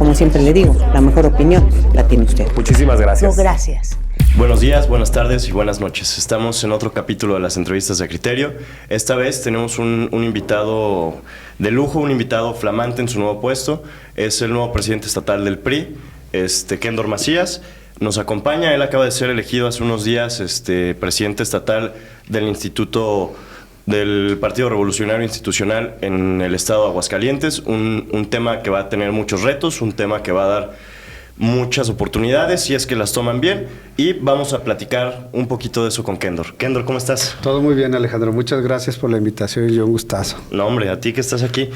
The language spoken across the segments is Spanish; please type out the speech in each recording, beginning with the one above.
como siempre le digo, la mejor opinión la tiene usted. Muchísimas gracias. No, gracias. Buenos días, buenas tardes y buenas noches. Estamos en otro capítulo de las entrevistas de Criterio. Esta vez tenemos un invitado de lujo, un invitado flamante en su nuevo puesto. Es el nuevo presidente estatal del PRI, Kendor Macías. Nos acompaña, él acaba de ser elegido hace unos días presidente estatal del Instituto del Partido Revolucionario Institucional en el estado de Aguascalientes. Un tema que va a tener muchos retos, un tema que va a dar muchas oportunidades si es que las toman bien, y vamos a platicar un poquito de eso con Kendor. Kendor, ¿cómo estás? Todo muy bien, Alejandro. Muchas gracias por la invitación y yo un gustazo. No, hombre, a ti que estás aquí.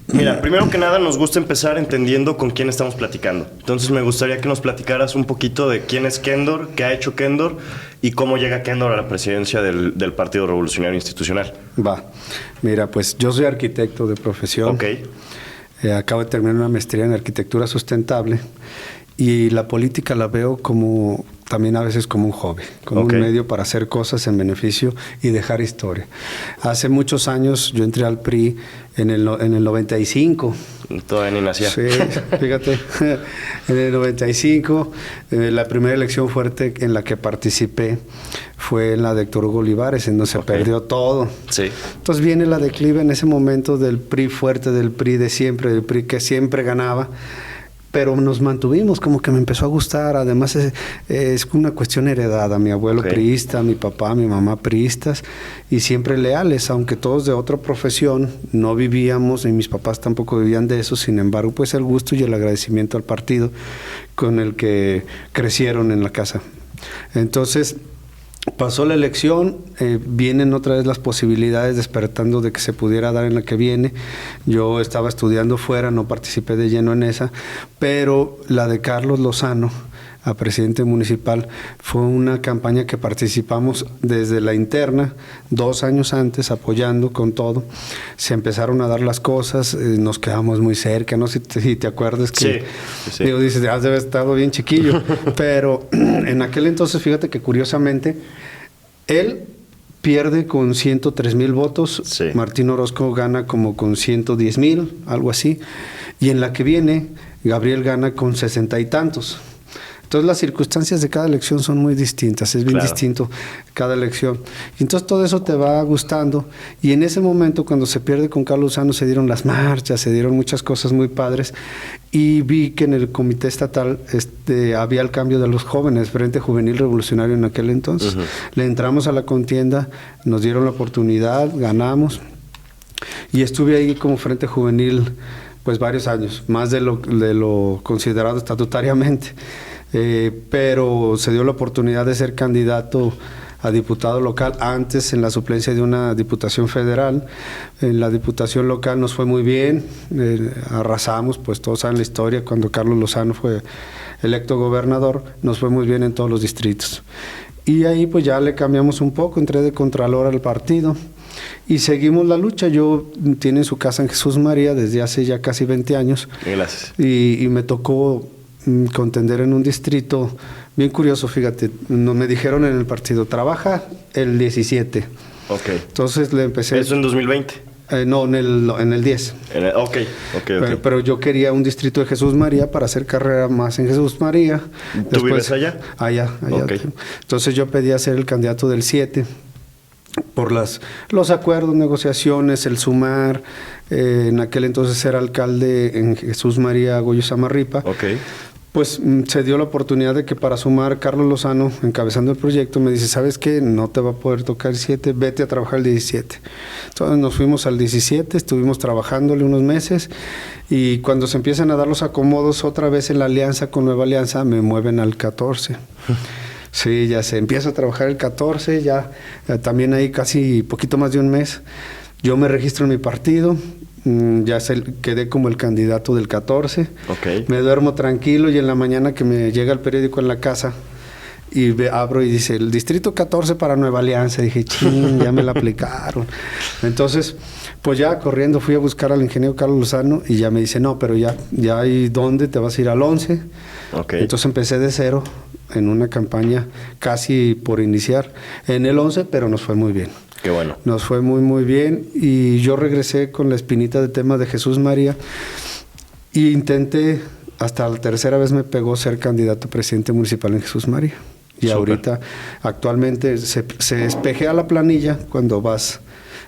Mira, primero que nada nos gusta empezar entendiendo con quién estamos platicando. Entonces me gustaría que nos platicaras un poquito de quién es Kendor, qué ha hecho Kendor y cómo llega Kendor a la presidencia del Partido Revolucionario Institucional. Va. Mira, pues yo soy arquitecto de profesión. Ok. Acabo de terminar una maestría en arquitectura sustentable. Y la política la veo como, también a veces como un hobby, como un medio para hacer cosas en beneficio y dejar historia. Hace muchos años yo entré al PRI en el 95. Todavía ni nacía. Sí, fíjate, en el 95, la primera elección fuerte en la que participé fue en la de Héctor Hugo Olivares, en donde se perdió todo. Sí. Entonces viene la declive en ese momento del PRI fuerte, del PRI de siempre, del PRI que siempre ganaba. Pero nos mantuvimos, como que me empezó a gustar. Además es una cuestión heredada. Mi abuelo priista, mi papá, mi mamá priistas, y siempre leales, aunque todos de otra profesión, no vivíamos, y mis papás tampoco vivían de eso. Sin embargo, pues el gusto y el agradecimiento al partido con el que crecieron en la casa. Entonces pasó la elección, vienen otra vez las posibilidades despertando de que se pudiera dar en la que viene. Yo estaba estudiando fuera, no participé de lleno en esa, pero la de Carlos Lozano a presidente municipal fue una campaña que participamos desde la interna, 2 años antes, apoyando con todo. Se empezaron a dar las cosas, nos quedamos muy cerca, no sé si te acuerdas que sí. Digo, dices, has de haber estado bien chiquillo, pero en aquel entonces, fíjate que curiosamente, él pierde con 103,000 votos, Martín Orozco gana como con 110,000, algo así, y en la que viene, Gabriel gana con 60 y tantos. Entonces las circunstancias de cada elección son muy distintas, es bien distinto cada elección. Entonces todo eso te va gustando, y en ese momento cuando se pierde con Carlos Lozano se dieron las marchas, se dieron muchas cosas muy padres, y vi que en el comité estatal había el cambio de los jóvenes, Frente Juvenil Revolucionario en aquel entonces. Le entramos a la contienda, nos dieron la oportunidad, ganamos, y estuve ahí como Frente Juvenil pues varios años, más de lo considerado estatutariamente. Pero se dio la oportunidad de ser candidato a diputado local, antes en la suplencia de una diputación federal. En la diputación local nos fue muy bien, arrasamos, pues todos saben la historia, cuando Carlos Lozano fue electo gobernador, nos fue muy bien en todos los distritos. Y ahí pues ya le cambiamos un poco, entré de contralor al partido y seguimos la lucha. Tiene su casa en Jesús María desde hace ya casi 20 años. Gracias. Y me tocó contender en un distrito bien curioso, fíjate, me dijeron en el partido, trabaja el 17. Ok. Entonces le empecé... ¿Eso en 2020? No, en el 10. Ok. Pero yo quería un distrito de Jesús María para hacer carrera más en Jesús María. ¿Tú vives allá? Allá. Okay. Entonces yo pedía ser el candidato del 7 por los acuerdos, negociaciones, el sumar. En aquel entonces era alcalde en Jesús María Goyo Samarripa. Pues se dio la oportunidad de que para sumar, Carlos Lozano, encabezando el proyecto, me dice, ¿sabes qué? No te va a poder tocar el 7, vete a trabajar el 17. Entonces nos fuimos al 17, estuvimos trabajándole unos meses, y cuando se empiezan a dar los acomodos otra vez en la alianza con Nueva Alianza, me mueven al 14. Sí, ya se empieza a trabajar el 14, ya también ahí casi poquito más de un mes. Yo me registro en mi partido, quedé como el candidato del 14. Me duermo tranquilo, y en la mañana que me llega el periódico en la casa y abro y dice, el distrito 14 para Nueva Alianza. Dije, ching, ya me la aplicaron. Entonces, pues ya corriendo fui a buscar al ingeniero Carlos Lozano, y ya me dice, no, pero ya hay dónde, te vas a ir al 11. Entonces empecé de cero en una campaña casi por iniciar en el 11, pero nos fue muy bien. Qué bueno. Nos fue muy, muy bien, y yo regresé con la espinita de tema de Jesús María, e intenté hasta la tercera vez me pegó ser candidato a presidente municipal en Jesús María. Y Súper. ahorita, actualmente, se espejea la planilla cuando vas.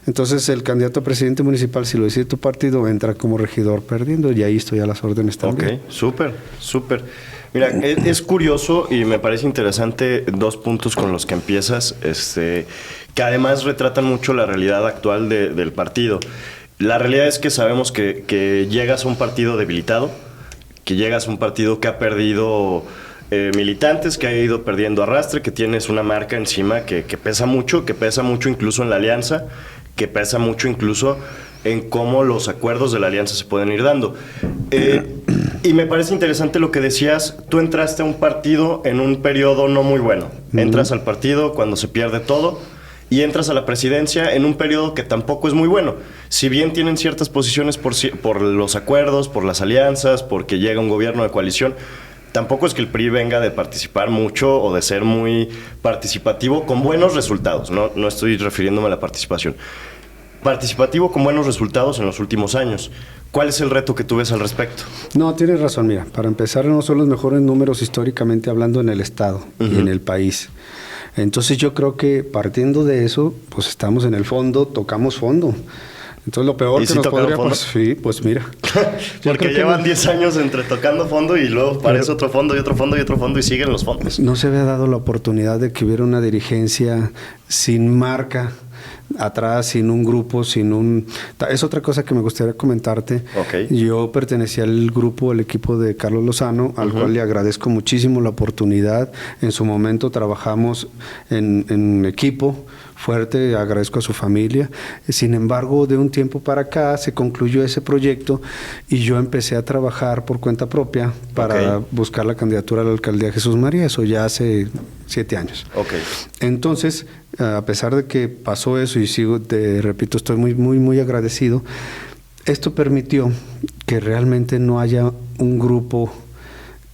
Entonces, el candidato a presidente municipal, si lo decide tu partido, entra como regidor perdiendo, y ahí estoy a las órdenes también. Ok, súper, súper. Mira, es curioso y me parece interesante 2 puntos con los que empiezas, que además retratan mucho la realidad actual del partido. La realidad es que sabemos que llegas a un partido debilitado, que llegas a un partido que ha perdido militantes, que ha ido perdiendo arrastre, que tienes una marca encima que pesa mucho incluso en la alianza, que pesa mucho incluso en cómo los acuerdos de la alianza se pueden ir dando. Y me parece interesante lo que decías, tú entraste a un partido en un periodo no muy bueno. Entras al partido cuando se pierde todo y entras a la presidencia en un periodo que tampoco es muy bueno. Si bien tienen ciertas posiciones por los acuerdos, por las alianzas, porque llega un gobierno de coalición, tampoco es que el PRI venga de participar mucho o de ser muy participativo con buenos resultados. No estoy refiriéndome a la participación. Participativo con buenos resultados en los últimos años. ¿Cuál es el reto que tú ves al respecto? No, tienes razón. Mira, para empezar, no son los mejores números históricamente hablando en el Estado y en el país. Entonces yo creo que partiendo de eso, pues estamos en el fondo, tocamos fondo. Entonces lo peor que nos podría pasar... Sí, pues mira. Porque llevan 10 años entre tocando fondo y luego aparece otro fondo y otro fondo y otro fondo y siguen los fondos. No se había dado la oportunidad de que hubiera una dirigencia sin marca atrás, sin un grupo, sin un... Es otra cosa que me gustaría comentarte. Okay. Yo pertenecía al grupo, al equipo de Carlos Lozano, al cual le agradezco muchísimo la oportunidad. En su momento trabajamos en equipo fuerte, agradezco a su familia. Sin embargo, de un tiempo para acá se concluyó ese proyecto y yo empecé a trabajar por cuenta propia para buscar la candidatura a la alcaldía de Jesús María, eso ya hace 7 años. Okay. Entonces, a pesar de que pasó eso y sigo, te repito, estoy muy, muy, muy agradecido, esto permitió que realmente no haya un grupo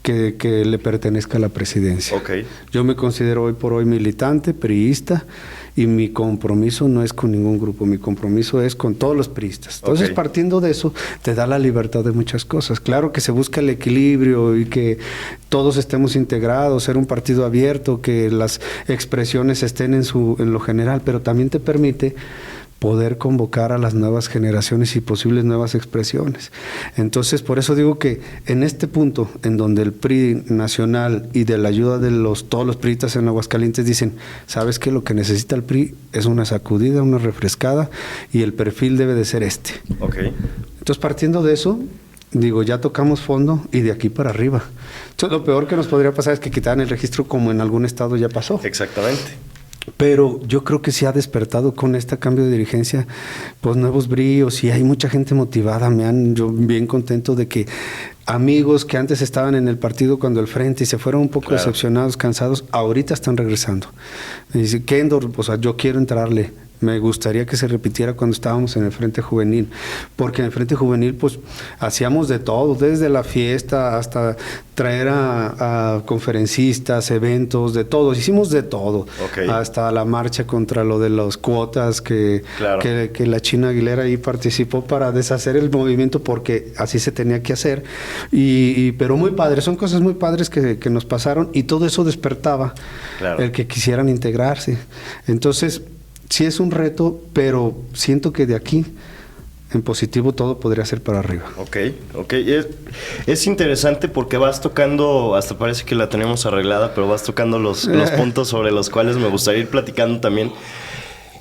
que le pertenezca a la presidencia. Okay. Yo me considero hoy por hoy militante, priista, y mi compromiso no es con ningún grupo, mi compromiso es con todos los priistas. Entonces, partiendo de eso, te da la libertad de muchas cosas. Claro que se busca el equilibrio y que todos estemos integrados, ser un partido abierto, que las expresiones estén en lo general, pero también te permite poder convocar a las nuevas generaciones y posibles nuevas expresiones. Entonces, por eso digo que en este punto, en donde el PRI nacional y de la ayuda de todos los priistas en Aguascalientes dicen, ¿sabes qué? Lo que necesita el PRI es una sacudida, una refrescada, y el perfil debe de ser este. Okay. Entonces, partiendo de eso, digo, ya tocamos fondo y de aquí para arriba. Entonces, lo peor que nos podría pasar es que quitaran el registro como en algún estado ya pasó. Exactamente. Pero yo creo que sí ha despertado con este cambio de dirigencia pues nuevos bríos y hay mucha gente motivada. Yo bien contento de que amigos que antes estaban en el partido cuando el frente y se fueron un poco decepcionados, cansados, ahorita están regresando. Me dice, Kendor, o sea, yo quiero entrarle. Me gustaría que se repitiera cuando estábamos en el Frente Juvenil, porque en el Frente Juvenil pues hacíamos de todo, desde la fiesta hasta traer a conferencistas, eventos, de todo, hicimos de todo, hasta la marcha contra lo de las cuotas que la China Aguilera ahí participó para deshacer el movimiento porque así se tenía que hacer, pero muy padres, son cosas muy padres que nos pasaron y todo eso despertaba el que quisieran integrarse. Entonces, sí es un reto, pero siento que de aquí, en positivo, todo podría ser para arriba. Ok. Es interesante porque vas tocando, hasta parece que la tenemos arreglada, pero vas tocando los puntos sobre los cuales me gustaría ir platicando también.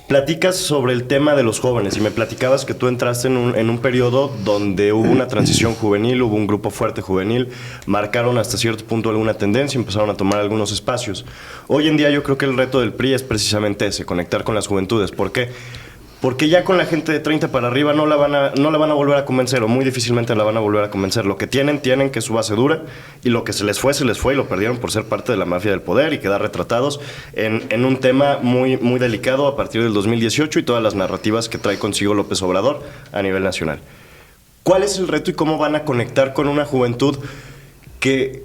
Platicas sobre el tema de los jóvenes y me platicabas que tú entraste en un periodo donde hubo una transición juvenil, hubo un grupo fuerte juvenil, marcaron hasta cierto punto alguna tendencia, empezaron a tomar algunos espacios. Hoy en día yo creo que el reto del PRI es precisamente ese, conectar con las juventudes. ¿Por qué? Porque ya con la gente de 30 para arriba no la van a volver a convencer, o muy difícilmente la van a volver a convencer. Lo que tienen que es su base dura, y lo que se les fue y lo perdieron por ser parte de la mafia del poder y quedar retratados en un tema muy, muy delicado a partir del 2018 y todas las narrativas que trae consigo López Obrador a nivel nacional. ¿Cuál es el reto y cómo van a conectar con una juventud que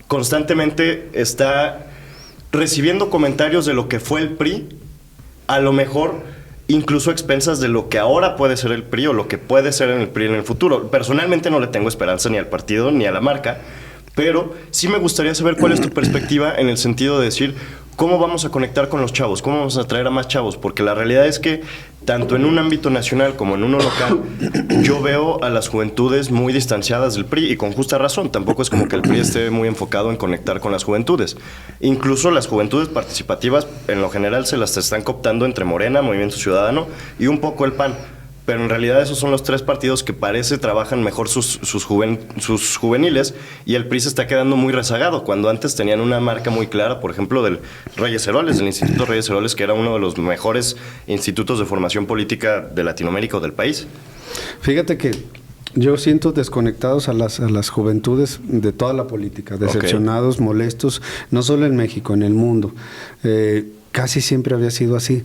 constantemente está recibiendo comentarios de lo que fue el PRI, a lo mejor incluso a expensas de lo que ahora puede ser el PRI o lo que puede ser en el PRI en el futuro? Personalmente no le tengo esperanza ni al partido ni a la marca, Pero sí me gustaría saber cuál es tu perspectiva en el sentido de decir, ¿cómo vamos a conectar con los chavos? ¿Cómo vamos a atraer a más chavos? Porque la realidad es que tanto en un ámbito nacional como en uno local, yo veo a las juventudes muy distanciadas del PRI y con justa razón. Tampoco es como que el PRI esté muy enfocado en conectar con las juventudes. Incluso las juventudes participativas, en lo general, se las están cooptando entre Morena, Movimiento Ciudadano y un poco el PAN. Pero en realidad esos son los tres partidos que parece trabajan mejor sus juveniles, y el PRI se está quedando muy rezagado, cuando antes tenían una marca muy clara, por ejemplo, del Reyes Heroles, del Instituto Reyes Heroles, que era uno de los mejores institutos de formación política de Latinoamérica o del país. Fíjate que yo siento desconectados a las juventudes de toda la política, decepcionados, molestos, no solo en México, en el mundo. Casi siempre había sido así.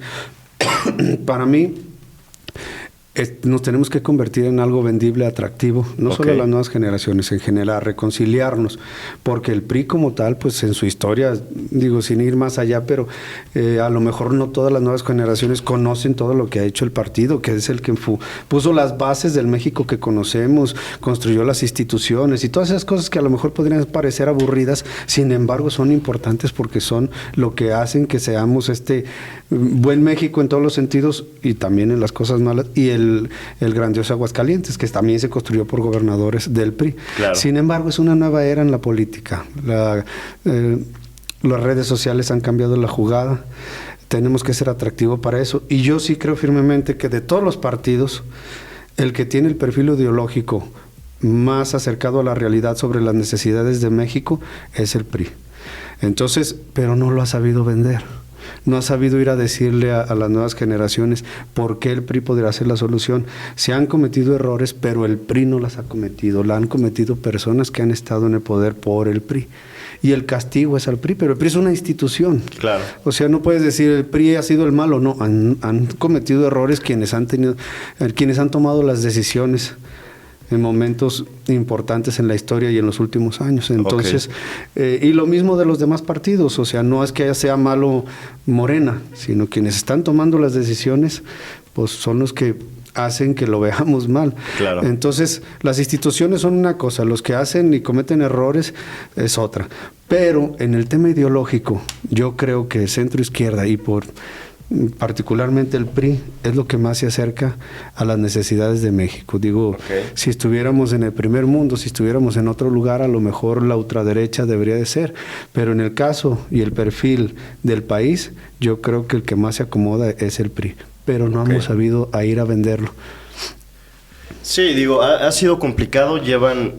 Para mí, nos tenemos que convertir en algo vendible, atractivo, no solo a las nuevas generaciones, en general, reconciliarnos, porque el PRI como tal, pues en su historia, digo, sin ir más allá, pero a lo mejor no todas las nuevas generaciones conocen todo lo que ha hecho el partido, que es el que puso las bases del México que conocemos, construyó las instituciones y todas esas cosas que a lo mejor podrían parecer aburridas, sin embargo son importantes porque son lo que hacen que seamos este buen México en todos los sentidos y también en las cosas malas, y el grandioso Aguascalientes, que también se construyó por gobernadores del PRI. Claro. Sin embargo, es una nueva era en la política. Las redes sociales han cambiado la jugada. Tenemos que ser atractivo para eso. Y yo sí creo firmemente que de todos los partidos, el que tiene el perfil ideológico más acercado a la realidad sobre las necesidades de México es el PRI. Entonces, pero no lo ha sabido vender. No ha sabido ir a decirle a las nuevas generaciones por qué el PRI podría ser la solución. Se han cometido errores, pero el PRI no las ha cometido. La han cometido personas que han estado en el poder por el PRI. Y el castigo es al PRI, pero el PRI es una institución. Claro. O sea, no puedes decir el PRI ha sido el malo. No, han cometido errores quienes han tomado las decisiones en momentos importantes en la historia y en los últimos años. Entonces, y lo mismo de los demás partidos, o sea, no es que sea malo Morena, sino quienes están tomando las decisiones, pues son los que hacen que lo veamos mal. Claro. Entonces, las instituciones son una cosa, los que hacen y cometen errores es otra. Pero en el tema ideológico, yo creo que centro izquierda y particularmente el PRI es lo que más se acerca a las necesidades de México. Digo, si estuviéramos en el primer mundo, si estuviéramos en otro lugar, a lo mejor la ultraderecha debería de ser, pero en el caso y el perfil del país, yo creo que el que más se acomoda es el PRI, pero no hemos sabido a ir a venderlo. Sí, digo, ha sido complicado. Llevan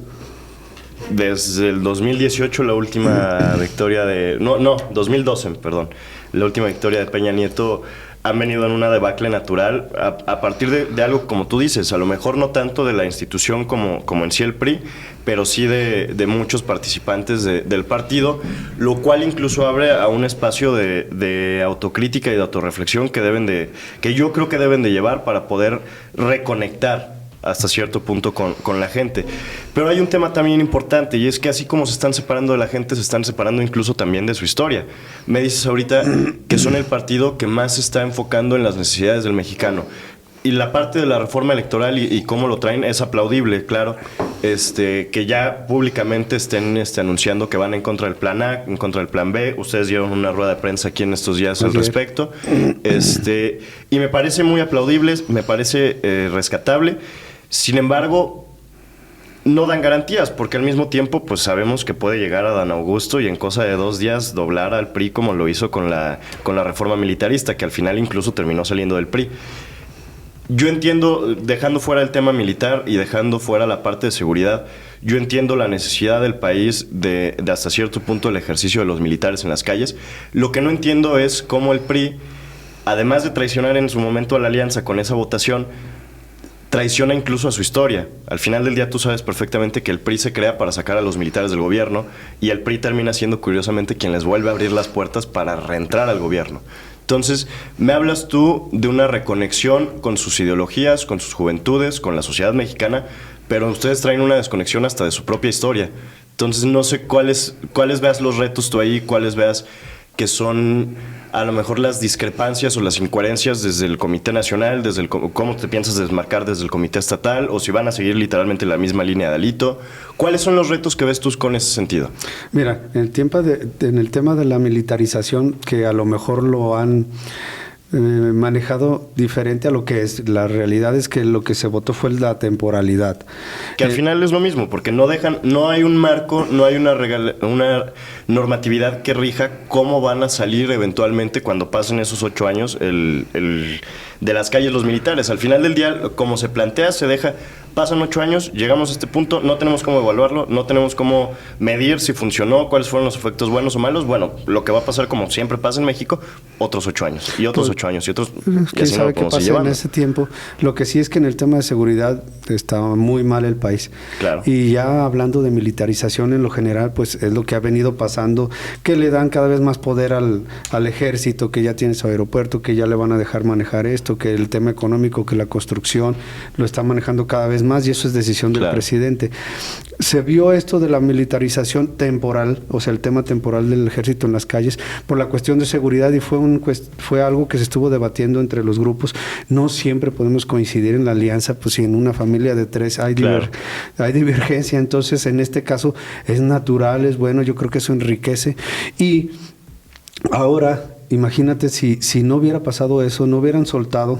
desde el 2018 la última victoria de... No, 2012, perdón. La última victoria de Peña Nieto. Han venido en una debacle natural a partir de algo, como tú dices, a lo mejor no tanto de la institución como en sí el PRI, pero sí de muchos participantes del partido, lo cual incluso abre a un espacio de autocrítica y de autorreflexión que yo creo que deben de llevar para poder reconectar hasta cierto punto con la gente. Pero hay un tema también importante, y es que así como se están separando de la gente, se están separando incluso también de su historia. Me dices ahorita que son el partido que más se está enfocando en las necesidades del mexicano. Y la parte de la reforma electoral y cómo lo traen es aplaudible, claro. Que ya públicamente estén anunciando que van en contra del plan A, en contra del plan B. Ustedes dieron una rueda de prensa aquí en estos días al respecto. Y me parece muy aplaudible, me parece rescatable. Sin embargo, no dan garantías, porque al mismo tiempo pues sabemos que puede llegar a Dan Augusto y en cosa de 2 días doblar al PRI como lo hizo con la reforma militarista, que al final incluso terminó saliendo del PRI. Yo entiendo, dejando fuera el tema militar y dejando fuera la parte de seguridad, yo entiendo la necesidad del país de hasta cierto punto el ejercicio de los militares en las calles. Lo que no entiendo es cómo el PRI, además de traicionar en su momento a la alianza con esa votación, traiciona incluso a su historia. Al final del día tú sabes perfectamente que el PRI se crea para sacar a los militares del gobierno, y el PRI termina siendo curiosamente quien les vuelve a abrir las puertas para reentrar al gobierno. Entonces, me hablas tú de una reconexión con sus ideologías, con sus juventudes, con la sociedad mexicana, pero ustedes traen una desconexión hasta de su propia historia. Entonces, no sé cuáles veas los retos tú ahí, cuáles veas que son a lo mejor las discrepancias o las incoherencias desde el Comité Nacional, desde cómo te piensas desmarcar desde el Comité Estatal, o si van a seguir literalmente la misma línea de Alito? ¿Cuáles son los retos que ves tú con ese sentido? Mira, en el tema de la militarización, que a lo mejor lo han manejado diferente a lo que es. La realidad es que lo que se votó fue la temporalidad. Que al final es lo mismo, porque no hay un marco, no hay una normatividad que rija cómo van a salir eventualmente cuando pasen esos 8 años de las calles los militares. Al final del día, como se plantea, se deja, pasan 8 años, llegamos a este punto, no tenemos cómo evaluarlo, no tenemos cómo medir si funcionó, cuáles fueron los efectos buenos o malos. Bueno, lo que va a pasar, como siempre pasa en México, otros 8 años, y otros 8 años, y otros... ¿Quién sabe qué pasa en ese tiempo? Lo que sí es que en el tema de seguridad está muy mal el país. Claro. Y ya hablando de militarización en lo general, pues es lo que ha venido pasando, que le dan cada vez más poder al ejército, que ya tiene su aeropuerto, que ya le van a dejar manejar esto, que el tema económico, que la construcción lo está manejando cada vez más, y eso es decisión del presidente. Se vio esto de la militarización temporal, o sea, el tema temporal del ejército en las calles, por la cuestión de seguridad, y fue algo que se estuvo debatiendo entre los grupos. No siempre podemos coincidir en la alianza, pues si en una familia de 3 hay divergencia, entonces en este caso es natural, es bueno, yo creo que eso enriquece. Y ahora, imagínate si no hubiera pasado eso, no hubieran soltado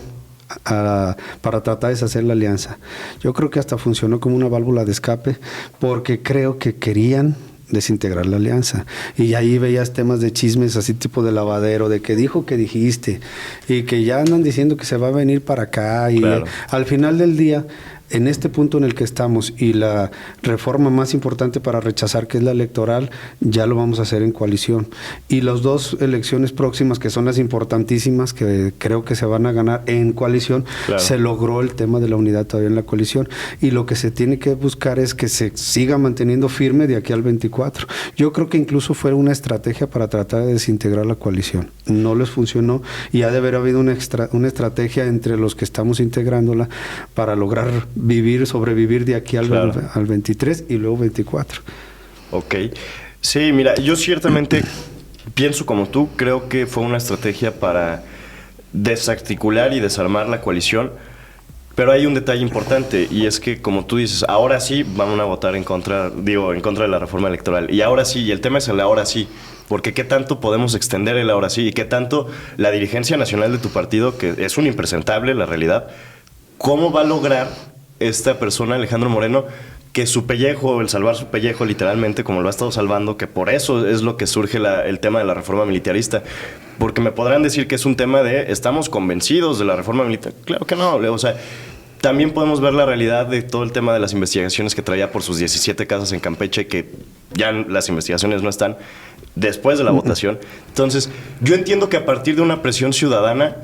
para tratar de deshacer la alianza. Yo creo que hasta funcionó como una válvula de escape, porque creo que querían desintegrar la alianza, y ahí veías temas de chismes así tipo de lavadero, de que dijo que dijiste, y que ya andan diciendo que se va a venir para acá, y al final del día, en este punto en el que estamos, y la reforma más importante para rechazar, que es la electoral, ya lo vamos a hacer en coalición. Y las 2 elecciones próximas, que son las importantísimas, que creo que se van a ganar en coalición, se logró el tema de la unidad todavía en la coalición. Y lo que se tiene que buscar es que se siga manteniendo firme de aquí al 24. Yo creo que incluso fue una estrategia para tratar de desintegrar la coalición. No les funcionó, y ha de haber habido una estrategia entre los que estamos integrándola para lograr sobrevivir de aquí al 23 y luego 24. Ok. Sí, mira, yo ciertamente pienso como tú, creo que fue una estrategia para desarticular y desarmar la coalición, pero hay un detalle importante, y es que, como tú dices, ahora sí van a votar en contra de la reforma electoral, y ahora sí, y el tema es el ahora sí, porque qué tanto podemos extender el ahora sí, y qué tanto la dirigencia nacional de tu partido, que es un impresentable, la realidad, ¿cómo va a lograr esta persona, Alejandro Moreno, que su pellejo, el salvar su pellejo literalmente, como lo ha estado salvando, que por eso es lo que surge el tema de la reforma militarista? Porque me podrán decir que es un tema de estamos convencidos de la reforma militar. Claro que no, o sea, también podemos ver la realidad de todo el tema de las investigaciones que traía por sus 17 casas en Campeche, que ya las investigaciones no están después de la votación. Entonces, yo entiendo que a partir de una presión ciudadana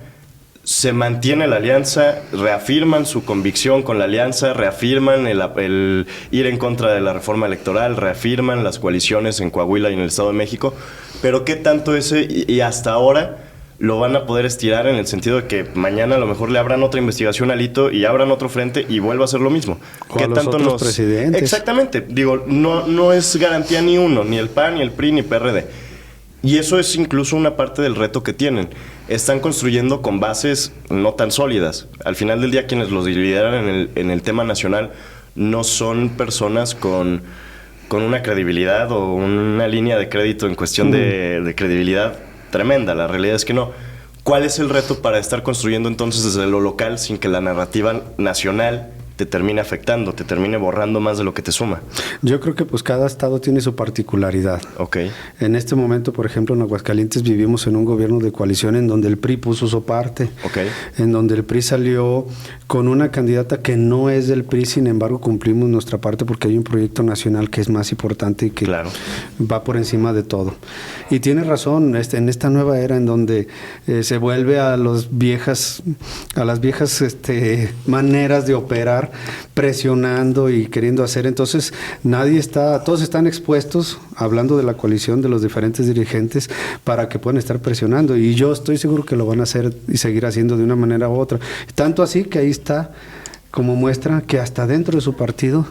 se mantiene la alianza, reafirman su convicción con la alianza, reafirman el ir en contra de la reforma electoral, reafirman las coaliciones en Coahuila y en el Estado de México, pero ¿qué tanto y hasta ahora lo van a poder estirar, en el sentido de que mañana a lo mejor le abran otra investigación a Alito y abran otro frente y vuelva a hacer lo mismo? ¿Qué tanto los presidentes? Exactamente, digo, no es garantía ni uno, ni el PAN, ni el PRI, ni PRD. Y eso es incluso una parte del reto que tienen. Están construyendo con bases no tan sólidas. Al final del día, quienes los lideran en el tema nacional no son personas con una credibilidad o una línea de crédito en cuestión de credibilidad tremenda. La realidad es que no. ¿Cuál es el reto para estar construyendo entonces desde lo local sin que la narrativa nacional te termine afectando, te termine borrando más de lo que te suma? Yo creo que pues cada estado tiene su particularidad. Okay. En este momento, por ejemplo, en Aguascalientes vivimos en un gobierno de coalición en donde el PRI puso su parte, en donde el PRI salió con una candidata que no es del PRI, sin embargo cumplimos nuestra parte porque hay un proyecto nacional que es más importante y que va por encima de todo. Y tiene razón, en esta nueva era en donde se vuelve a las viejas maneras de operar, presionando y queriendo hacer. Entonces todos están expuestos, hablando de la coalición de los diferentes dirigentes, para que puedan estar presionando, y yo estoy seguro que lo van a hacer y seguir haciendo de una manera u otra, tanto así que ahí está como muestra que hasta dentro de su partido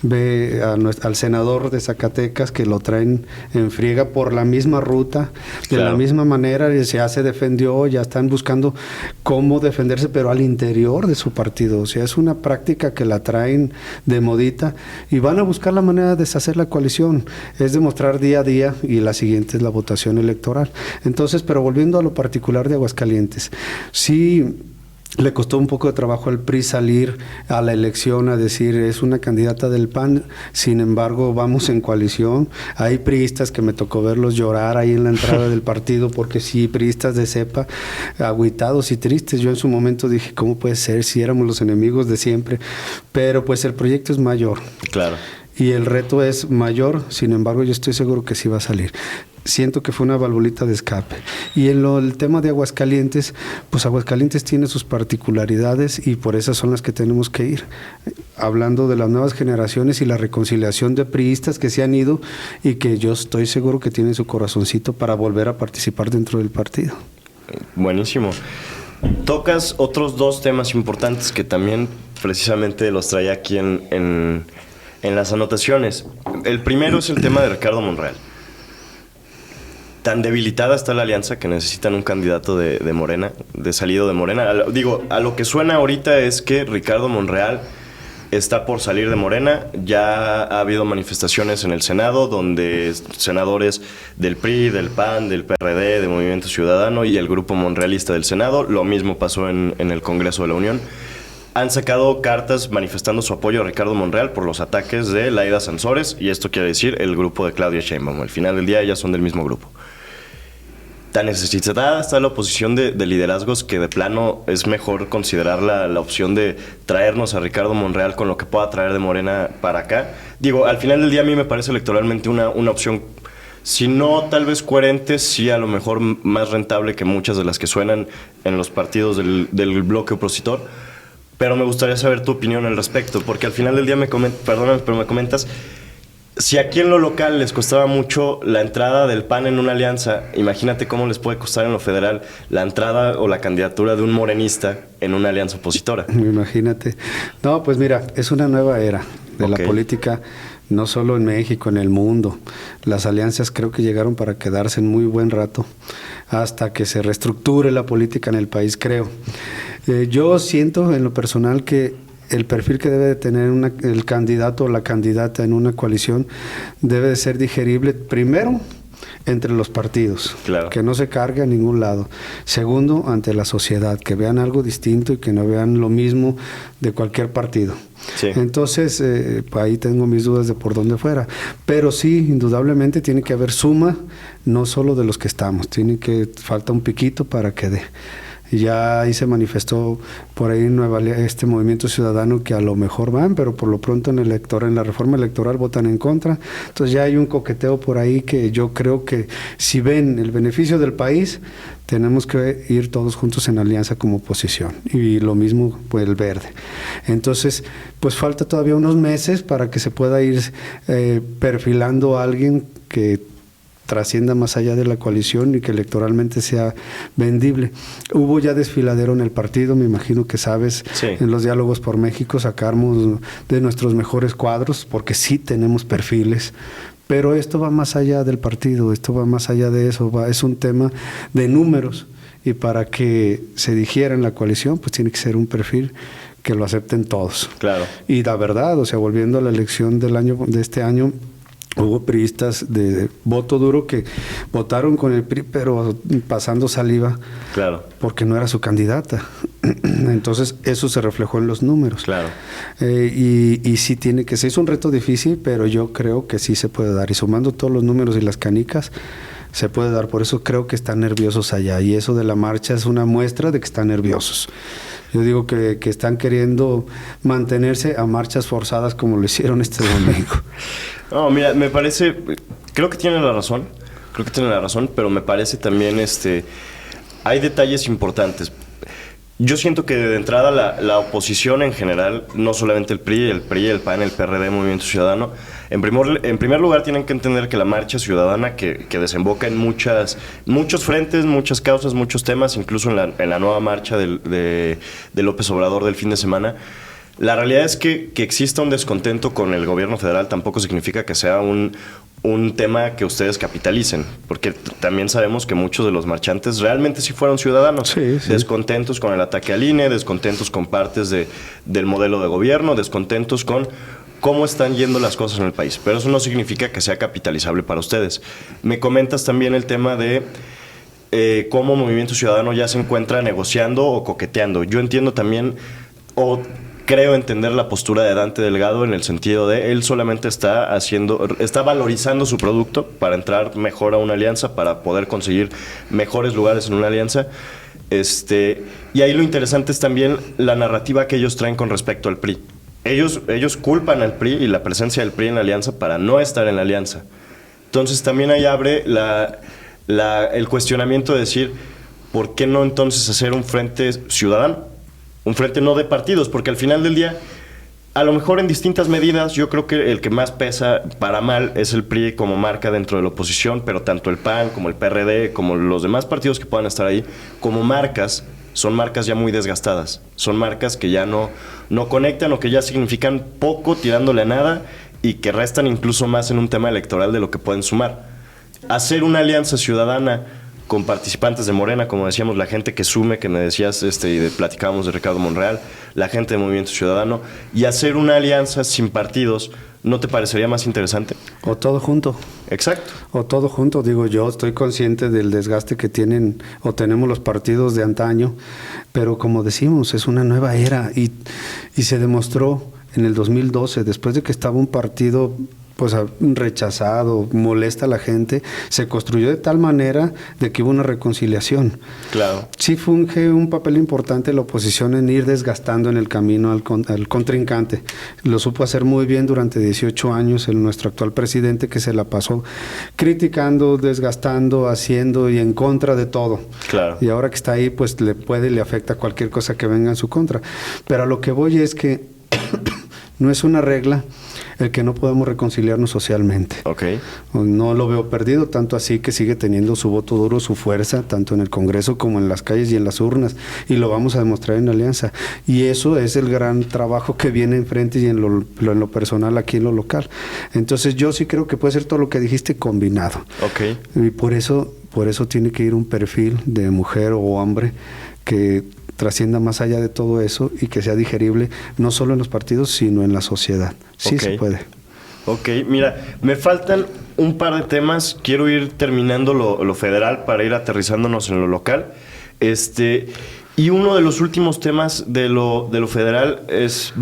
ve al senador de Zacatecas que lo traen en friega por la misma ruta, de la misma manera, ya se defendió, ya están buscando cómo defenderse, pero al interior de su partido. O sea, es una práctica que la traen de modita y van a buscar la manera de deshacer la coalición, es demostrar día a día, y la siguiente es la votación electoral. Entonces, pero volviendo a lo particular de Aguascalientes, sí le costó un poco de trabajo al PRI salir a la elección a decir es una candidata del PAN, sin embargo vamos en coalición. Hay priistas que me tocó verlos llorar ahí en la entrada del partido, porque sí, priistas de cepa, agüitados y tristes. Yo en su momento dije, ¿cómo puede ser si éramos los enemigos de siempre? Pero pues el proyecto es mayor. Claro. Y el reto es mayor, sin embargo yo estoy seguro que sí va a salir. Siento que fue una valvulita de escape. Y en el tema de Aguascalientes, pues Aguascalientes tiene sus particularidades y por esas son las que tenemos que ir. Hablando de las nuevas generaciones y la reconciliación de priistas que se han ido y que yo estoy seguro que tienen su corazoncito para volver a participar dentro del partido. Buenísimo. Tocas otros dos temas importantes que también precisamente los traía aquí en las anotaciones. El primero es el tema de Ricardo Monreal. Tan debilitada está la alianza que necesitan un candidato de Morena, de salido de Morena. A lo que suena ahorita es que Ricardo Monreal está por salir de Morena. Ya ha habido manifestaciones en el Senado donde senadores del PRI, del PAN, del PRD, de Movimiento Ciudadano y el grupo monrealista del Senado, lo mismo pasó en el Congreso de la Unión, han sacado cartas manifestando su apoyo a Ricardo Monreal por los ataques de Laida Sansores, y esto quiere decir el grupo de Claudia Sheinbaum. Al final del día ellas son del mismo grupo. Tan necesitada está la oposición de liderazgos que de plano es mejor considerar la opción de traernos a Ricardo Monreal con lo que pueda traer de Morena para acá. Digo, al final del día a mí me parece electoralmente una opción, si no tal vez coherente, sí a lo mejor más rentable que muchas de las que suenan en los partidos del bloque opositor. Pero me gustaría saber tu opinión al respecto, porque al final del día me comentas, si aquí en lo local les costaba mucho la entrada del PAN en una alianza, imagínate cómo les puede costar en lo federal la entrada o la candidatura de un morenista en una alianza opositora. Imagínate. No, pues mira, es una nueva era de la política, no solo en México, en el mundo. Las alianzas creo que llegaron para quedarse en muy buen rato, hasta que se reestructure la política en el país, creo. Yo siento en lo personal que el perfil que debe de tener el candidato o la candidata en una coalición debe de ser digerible, primero, entre los partidos, claro, que no se cargue a ningún lado. Segundo, ante la sociedad, que vean algo distinto y que no vean lo mismo de cualquier partido. Sí. Entonces, ahí tengo mis dudas de por dónde fuera. Pero sí, indudablemente tiene que haber suma, no solo de los que estamos, falta un piquito para que dé. Ya ahí se manifestó por ahí este Movimiento Ciudadano que a lo mejor van, pero por lo pronto en la reforma electoral votan en contra. Entonces ya hay un coqueteo por ahí que yo creo que si ven el beneficio del país, tenemos que ir todos juntos en alianza como oposición. Y lo mismo pues el Verde. Entonces, pues falta todavía unos meses para que se pueda ir perfilando a alguien que trascienda más allá de la coalición y que electoralmente sea vendible. Hubo ya desfiladero en el partido, me imagino que sabes, sí. En los diálogos por México sacamos de nuestros mejores cuadros, porque sí tenemos perfiles, pero esto va más allá del partido, esto va más allá de eso, es un tema de números, y para que se digiera en la coalición, pues tiene que ser un perfil que lo acepten todos. Claro. Y la verdad, o sea, volviendo a la elección de este año, hubo priistas de voto duro que votaron con el PRI, pero pasando saliva, claro, porque no era su candidata. Entonces, eso se reflejó en los números. Claro. Y sí tiene que ser, es un reto difícil, pero yo creo que sí se puede dar. Y sumando todos los números y las canicas, se puede dar. Por eso creo que están nerviosos allá. Y eso de la marcha es una muestra de que están nerviosos. Yo digo que están queriendo mantenerse a marchas forzadas como lo hicieron este domingo. No, mira, me parece, creo que tiene la razón, pero me parece también, hay detalles importantes. Yo siento que de entrada la oposición en general, no solamente el PRI, el PAN, el PRD, Movimiento Ciudadano, en primer lugar tienen que entender que la marcha ciudadana que desemboca en muchos frentes, muchas causas, muchos temas, incluso en la nueva marcha de López Obrador del fin de semana, La realidad es que exista un descontento con el gobierno federal tampoco significa que sea un tema que ustedes capitalicen, porque también sabemos que muchos de los marchantes realmente sí fueron ciudadanos, sí, sí. Descontentos con el ataque al INE, descontentos con partes del modelo de gobierno, descontentos con cómo están yendo las cosas en el país, pero eso no significa que sea capitalizable para ustedes. Me comentas también el tema de cómo Movimiento Ciudadano ya se encuentra negociando o coqueteando. Yo entiendo también, creo entender la postura de Dante Delgado en el sentido de él solamente está valorizando su producto para entrar mejor a una alianza, para poder conseguir mejores lugares en una alianza. Y ahí lo interesante es también la narrativa que ellos traen con respecto al PRI. Ellos culpan al PRI y la presencia del PRI en la alianza para no estar en la alianza. Entonces también ahí abre el cuestionamiento de decir, ¿por qué no entonces hacer un frente ciudadano? Un frente no de partidos, porque al final del día, a lo mejor en distintas medidas, yo creo que el que más pesa para mal es el PRI como marca dentro de la oposición, pero tanto el PAN como el PRD, como los demás partidos que puedan estar ahí, como marcas, son marcas ya muy desgastadas. Son marcas que ya no conectan o que ya significan poco tirándole a nada y que restan incluso más en un tema electoral de lo que pueden sumar. Hacer una alianza ciudadana con participantes de Morena, como decíamos, la gente que sume, que me decías, y platicábamos de Ricardo Monreal, la gente de Movimiento Ciudadano, y hacer una alianza sin partidos, ¿no te parecería más interesante? O todo junto. Exacto. O todo junto, digo yo, estoy consciente del desgaste que tienen o tenemos los partidos de antaño, pero como decimos, es una nueva era y se demostró en el 2012, después de que estaba un partido pues rechazado, molesta a la gente, se construyó de tal manera de que hubo una reconciliación. Claro. Sí funge un papel importante la oposición en ir desgastando en el camino al contrincante. Lo supo hacer muy bien durante 18 años nuestro actual presidente, que se la pasó criticando, desgastando, haciendo y en contra de todo. Claro. Y ahora que está ahí, pues le afecta cualquier cosa que venga en su contra. Pero a lo que voy es que no es una regla el que no podemos reconciliarnos socialmente. Okay. No lo veo perdido, tanto así que sigue teniendo su voto duro, su fuerza, tanto en el Congreso como en las calles y en las urnas, y lo vamos a demostrar en Alianza. Y eso es el gran trabajo que viene enfrente y en lo personal aquí en lo local. Entonces yo sí creo que puede ser todo lo que dijiste combinado. Okay. Y por eso tiene que ir un perfil de mujer o hombre que trascienda más allá de todo eso y que sea digerible no solo en los partidos sino en la sociedad. Sí, se puede. Ok, mira, me faltan un par de temas, quiero ir terminando lo federal para ir aterrizándonos en lo local. Y uno de los últimos temas de lo federal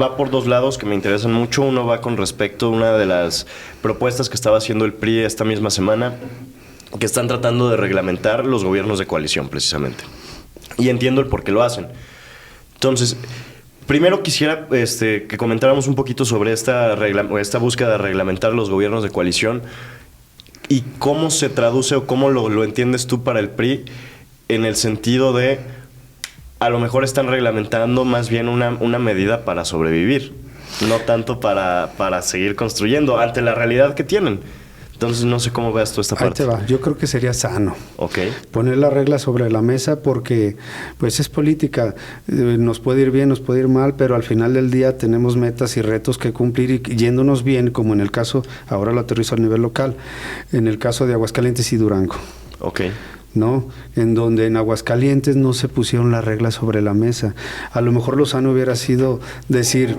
va por dos lados que me interesan mucho. Uno va con respecto a una de las propuestas que estaba haciendo el PRI esta misma semana, que están tratando de reglamentar los gobiernos de coalición precisamente. Y entiendo el por qué lo hacen. Entonces, primero quisiera que comentáramos un poquito sobre esta búsqueda de reglamentar los gobiernos de coalición y cómo se traduce o cómo lo entiendes tú para el PRI en el sentido de a lo mejor están reglamentando más bien una medida para sobrevivir, no tanto para seguir construyendo ante la realidad que tienen. Entonces no sé cómo veas tú esta parte. Ahí te va. Yo creo que sería sano. Okay. Poner la regla sobre la mesa porque pues es política. Nos puede ir bien, nos puede ir mal, pero al final del día tenemos metas y retos que cumplir y yéndonos bien, como en el caso, ahora lo aterrizo a nivel local, en el caso de Aguascalientes y Durango. Okay. ¿No? En donde en Aguascalientes no se pusieron las reglas sobre la mesa. A lo mejor lo sano hubiera sido decir,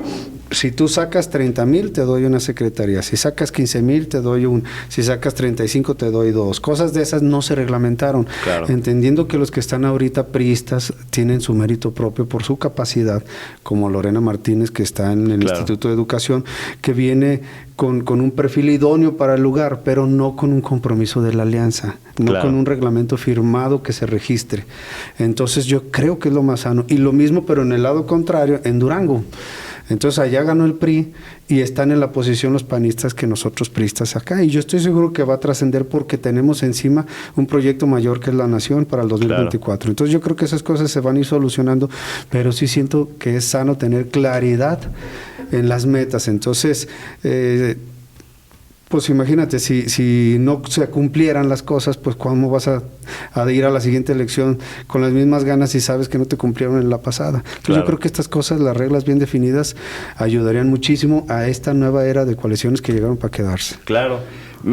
si tú sacas 30,000 te doy una secretaría, si sacas 15,000 te doy si sacas 35 te doy 2. Cosas de esas no se reglamentaron. Claro. Entendiendo que los que están ahorita priistas tienen su mérito propio por su capacidad, como Lorena Martínez, que está en el Instituto de Educación, que viene con un perfil idóneo para el lugar, pero no con un compromiso de la alianza, no con un reglamento firmado que se registre. Entonces yo creo que es lo más sano. Y lo mismo, pero en el lado contrario, en Durango. Entonces allá ganó el PRI y están en la posición los panistas que nosotros priistas acá. Y yo estoy seguro que va a trascender porque tenemos encima un proyecto mayor que es la Nación para el 2024. Claro. Entonces yo creo que esas cosas se van a ir solucionando, pero sí siento que es sano tener claridad en las metas. Entonces, Pues imagínate, si no se cumplieran las cosas, pues ¿cómo vas a ir a la siguiente elección con las mismas ganas si sabes que no te cumplieron en la pasada? Entonces Claro. yo creo que estas cosas, las reglas bien definidas, ayudarían muchísimo a esta nueva era de coaliciones que llegaron para quedarse. Claro.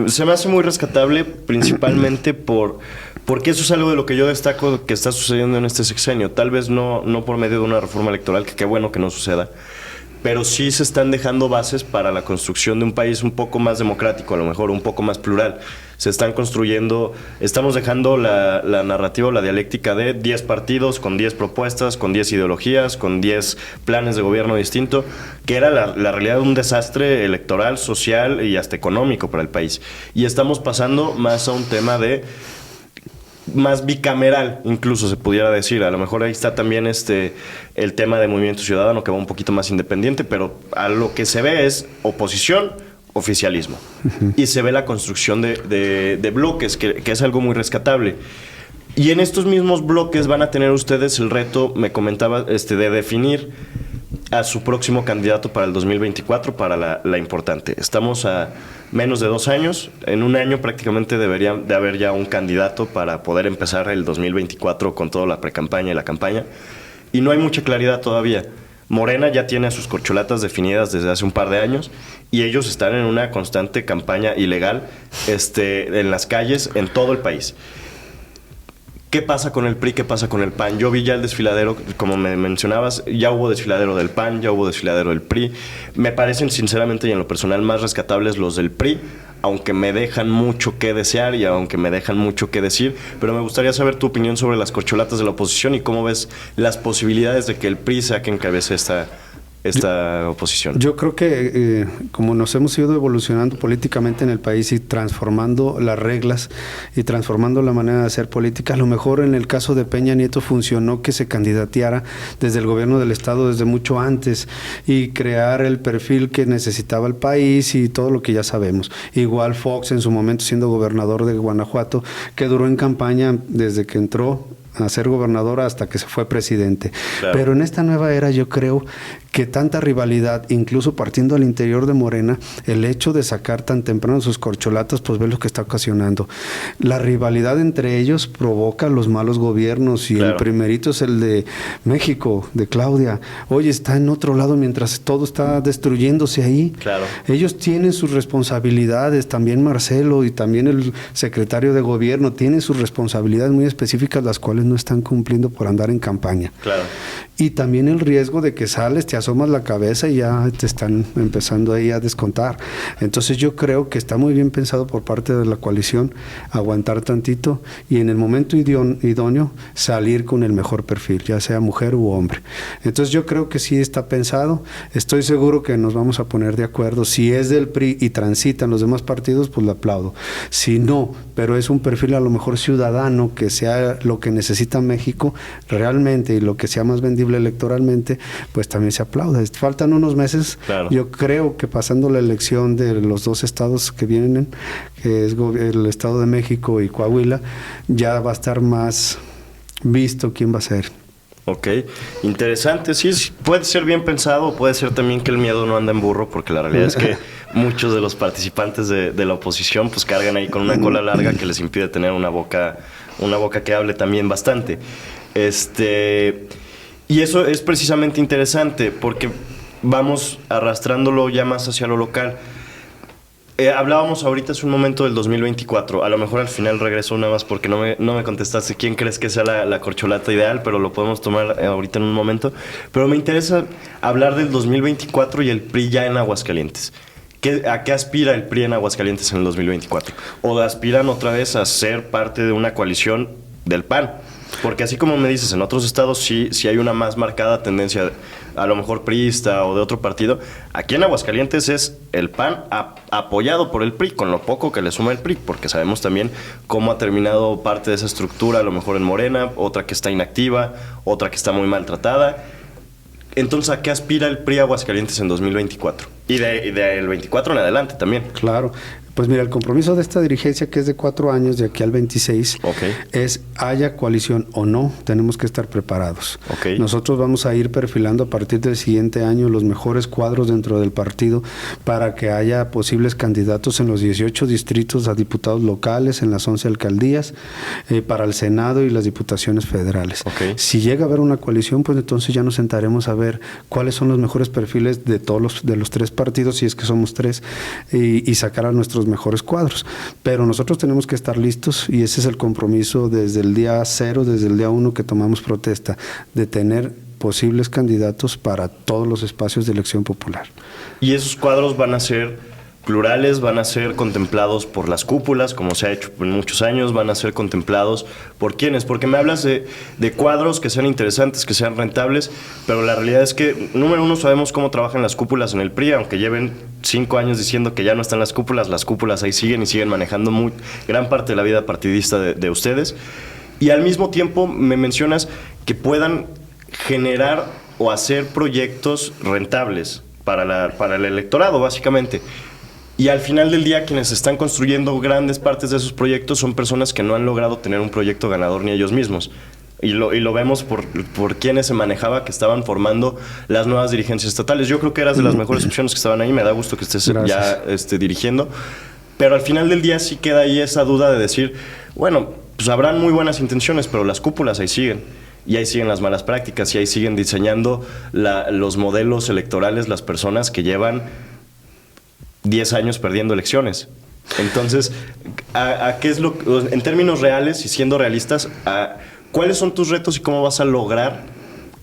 Se me hace muy rescatable principalmente porque eso es algo de lo que yo destaco que está sucediendo en este sexenio. Tal vez no por medio de una reforma electoral, que qué bueno que no suceda, pero sí se están dejando bases para la construcción de un país un poco más democrático, a lo mejor un poco más plural. Se están construyendo, estamos dejando la narrativa o la dialéctica de 10 partidos con 10 propuestas, con 10 ideologías, con 10 planes de gobierno distinto, que era la realidad de un desastre electoral, social y hasta económico para el país. Y estamos pasando más a un tema de más bicameral, incluso se pudiera decir. A lo mejor ahí está también el tema de Movimiento Ciudadano, que va un poquito más independiente, pero a lo que se ve es oposición, oficialismo. Y se ve la construcción de bloques, que es algo muy rescatable. Y en estos mismos bloques van a tener ustedes el reto, me comentaba, de definir a su próximo candidato para el 2024, para la importante. Estamos a menos de 2 años. En un año prácticamente debería de haber ya un candidato para poder empezar el 2024 con toda la precampaña y la campaña. Y no hay mucha claridad todavía. Morena ya tiene a sus corcholatas definidas desde hace un par de años y ellos están en una constante campaña ilegal en las calles en todo el país. ¿Qué pasa con el PRI? ¿Qué pasa con el PAN? Yo vi ya el desfiladero, como me mencionabas, ya hubo desfiladero del PAN, ya hubo desfiladero del PRI. Me parecen sinceramente y en lo personal más rescatables los del PRI, aunque me dejan mucho que desear y aunque me dejan mucho que decir, pero me gustaría saber tu opinión sobre las corcholatas de la oposición y cómo ves las posibilidades de que el PRI sea quien encabece esta oposición. Yo creo que como nos hemos ido evolucionando políticamente en el país y transformando las reglas y transformando la manera de hacer política, a lo mejor en el caso de Peña Nieto funcionó que se candidateara desde el gobierno del estado desde mucho antes y crear el perfil que necesitaba el país y todo lo que ya sabemos. Igual Fox en su momento siendo gobernador de Guanajuato, que duró en campaña desde que entró a ser gobernador hasta que se fue presidente. Claro. Pero en esta nueva era yo creo que tanta rivalidad, incluso partiendo al interior de Morena, el hecho de sacar tan temprano sus corcholatas, pues ve lo que está ocasionando. La rivalidad entre ellos provoca los malos gobiernos y claro. El primerito es el de México, de Claudia. Oye, está en otro lado mientras todo está destruyéndose ahí. Claro. Ellos tienen sus responsabilidades, también Marcelo y también el secretario de gobierno tienen sus responsabilidades muy específicas, las cuales no están cumpliendo por andar en campaña. Claro. Y también el riesgo de que sales, te asomas la cabeza y ya te están empezando ahí a descontar. Entonces yo creo que está muy bien pensado por parte de la coalición aguantar tantito y en el momento idóneo salir con el mejor perfil, ya sea mujer u hombre. Entonces yo creo que sí está pensado. Estoy seguro que nos vamos a poner de acuerdo. Si es del PRI y transitan los demás partidos, pues le aplaudo. Si no, pero es un perfil a lo mejor ciudadano, que sea lo que necesita México realmente y lo que sea más vendible electoralmente, pues también se aplaude. Faltan unos meses, claro. Yo creo que pasando la elección de los 2 estados que vienen, que es el Estado de México y Coahuila, ya va a estar más visto quién va a ser. Ok, interesante, sí, puede ser bien pensado, puede ser también que el miedo no anda en burro, porque la realidad es que muchos de los participantes de la oposición pues cargan ahí con una cola larga que les impide tener una boca que hable también bastante. Y eso es precisamente interesante porque vamos arrastrándolo ya más hacia lo local. Hablábamos ahorita hace un momento del 2024, a lo mejor al final regreso nada más porque no me contestaste quién crees que sea la corcholata ideal, pero lo podemos tomar ahorita en un momento. Pero me interesa hablar del 2024 y el PRI ya en Aguascalientes. ¿A qué aspira el PRI en Aguascalientes en el 2024? ¿O aspiran otra vez a ser parte de una coalición del PAN? Porque así como me dices, en otros estados sí hay una más marcada tendencia, a lo mejor priista o de otro partido. Aquí en Aguascalientes es el PAN apoyado por el PRI, con lo poco que le suma el PRI, porque sabemos también cómo ha terminado parte de esa estructura, a lo mejor en Morena, otra que está inactiva, otra que está muy maltratada. Entonces, ¿a qué aspira el PRI Aguascalientes en 2024? Y del 24 en adelante también. Claro. Pues mira, el compromiso de esta dirigencia, que es de 4 años, de aquí al 26, Okay. es haya coalición o no, tenemos que estar preparados. Okay. Nosotros vamos a ir perfilando a partir del siguiente año los mejores cuadros dentro del partido para que haya posibles candidatos en los 18 distritos a diputados locales, en las 11 alcaldías, para el Senado y las diputaciones federales. Okay. Si llega a haber una coalición, pues entonces ya nos sentaremos a ver cuáles son los mejores perfiles de todos los 3 partidos, si es que somos 3, y sacar a nuestros mejores cuadros. Pero nosotros tenemos que estar listos, y ese es el compromiso desde el día 0, desde el día 1 que tomamos protesta, de tener posibles candidatos para todos los espacios de elección popular. Y esos cuadros van a ser plurales, van a ser contemplados por las cúpulas, como se ha hecho en muchos años, van a ser contemplados por quiénes, porque me hablas de cuadros que sean interesantes, que sean rentables, pero la realidad es que, número 1, sabemos cómo trabajan las cúpulas en el PRI, aunque lleven 5 años diciendo que ya no están las cúpulas ahí siguen y siguen manejando gran parte de la vida partidista de ustedes, y al mismo tiempo me mencionas que puedan generar o hacer proyectos rentables para el electorado, básicamente. Y al final del día, quienes están construyendo grandes partes de esos proyectos son personas que no han logrado tener un proyecto ganador ni ellos mismos. Y lo vemos por quienes se manejaba, que estaban formando las nuevas dirigencias estatales. Yo creo que eras de las mejores opciones que estaban ahí. Me da gusto que estés Gracias. Ya dirigiendo. Pero al final del día sí queda ahí esa duda de decir, bueno, pues habrán muy buenas intenciones, pero las cúpulas ahí siguen. Y ahí siguen las malas prácticas, y ahí siguen diseñando los modelos electorales, las personas que llevan 10 años perdiendo elecciones. Entonces, ¿qué es en términos reales y siendo realistas, cuáles son tus retos y cómo vas a lograr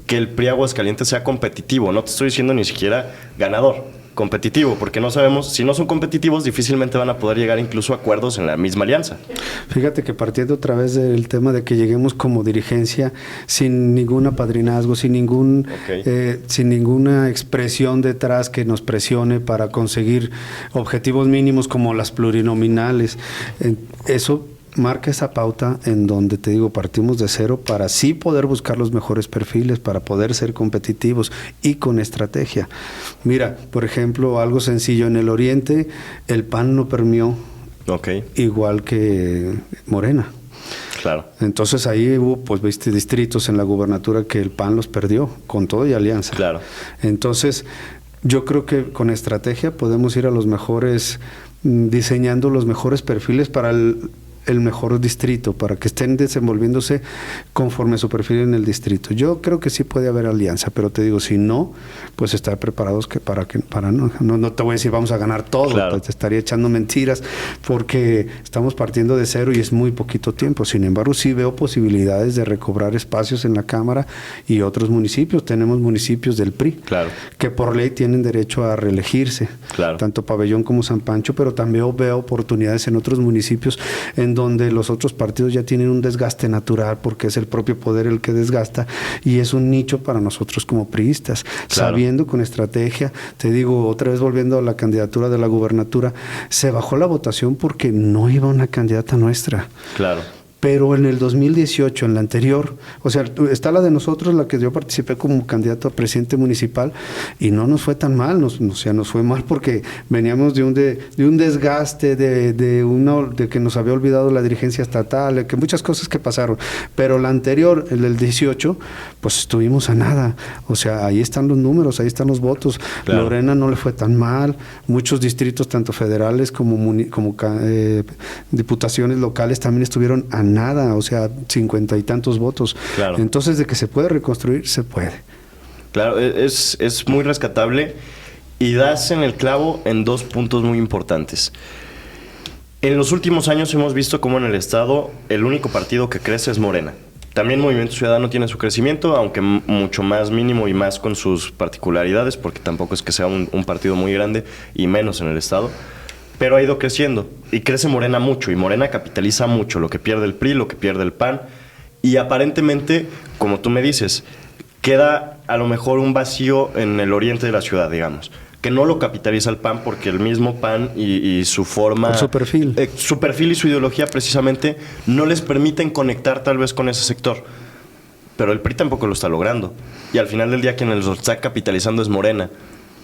que el PRI Aguascalientes sea competitivo? No te estoy diciendo ni siquiera ganador, competitivo, porque no sabemos, si no son competitivos, difícilmente van a poder llegar incluso a acuerdos en la misma alianza. Fíjate que partiendo otra vez del tema de que lleguemos como dirigencia sin ningún apadrinazgo, sin ninguna expresión detrás que nos presione para conseguir objetivos mínimos como las plurinominales, eso marca esa pauta en donde, te digo, partimos de 0 para sí poder buscar los mejores perfiles, para poder ser competitivos y con estrategia. Mira, por ejemplo, algo sencillo, en el Oriente el PAN no permeó igual que Morena. Claro. Entonces ahí hubo, pues, viste, distritos en la gubernatura que el PAN los perdió, con todo y alianza. Claro. Entonces, yo creo que con estrategia podemos ir a los mejores, diseñando los mejores perfiles para el mejor distrito, para que estén desenvolviéndose conforme su perfil en el distrito. Yo creo que sí puede haber alianza, pero te digo, si no, pues estar preparados para no te voy a decir vamos a ganar todo, claro. Pues te estaría echando mentiras, porque estamos partiendo de 0 y es muy poquito tiempo. Sin embargo, sí veo posibilidades de recobrar espacios en la Cámara y otros municipios. Tenemos municipios del PRI, claro, que por ley tienen derecho a reelegirse, claro, tanto Pabellón como San Pancho, pero también veo oportunidades en otros municipios en donde los otros partidos ya tienen un desgaste natural, porque es el propio poder el que desgasta, y es un nicho para nosotros como priistas, claro, sabiendo con estrategia. Te digo, otra vez volviendo a la candidatura de la gubernatura, se bajó la votación porque no iba una candidata nuestra. Claro. Pero en el 2018, en la anterior, o sea, está la de nosotros, la que yo participé como candidato a presidente municipal, y no nos fue tan mal, nos fue mal porque veníamos de un desgaste, de que nos había olvidado la dirigencia estatal, que muchas cosas que pasaron. Pero la anterior, el del 18, pues estuvimos a nada. O sea, ahí están los números, ahí están los votos. Claro. Lorena no le fue tan mal, muchos distritos, tanto federales como diputaciones locales, también estuvieron a nada, o sea, 50 y tantos votos. Claro. Entonces, de que se puede reconstruir, se puede. Claro, es muy rescatable, y das en el clavo en 2 puntos muy importantes. En los últimos años hemos visto cómo en el Estado el único partido que crece es Morena. También Movimiento Ciudadano tiene su crecimiento, aunque mucho más mínimo y más con sus particularidades, porque tampoco es que sea un partido muy grande, y menos en el Estado. Pero ha ido creciendo, y crece Morena mucho, y Morena capitaliza mucho lo que pierde el PRI, lo que pierde el PAN, y aparentemente, como tú me dices, queda a lo mejor un vacío en el oriente de la ciudad, digamos, que no lo capitaliza el PAN, porque el mismo PAN y su forma... Su perfil. Su perfil y su ideología precisamente no les permiten conectar tal vez con ese sector. Pero el PRI tampoco lo está logrando, y al final del día quien lo está capitalizando es Morena.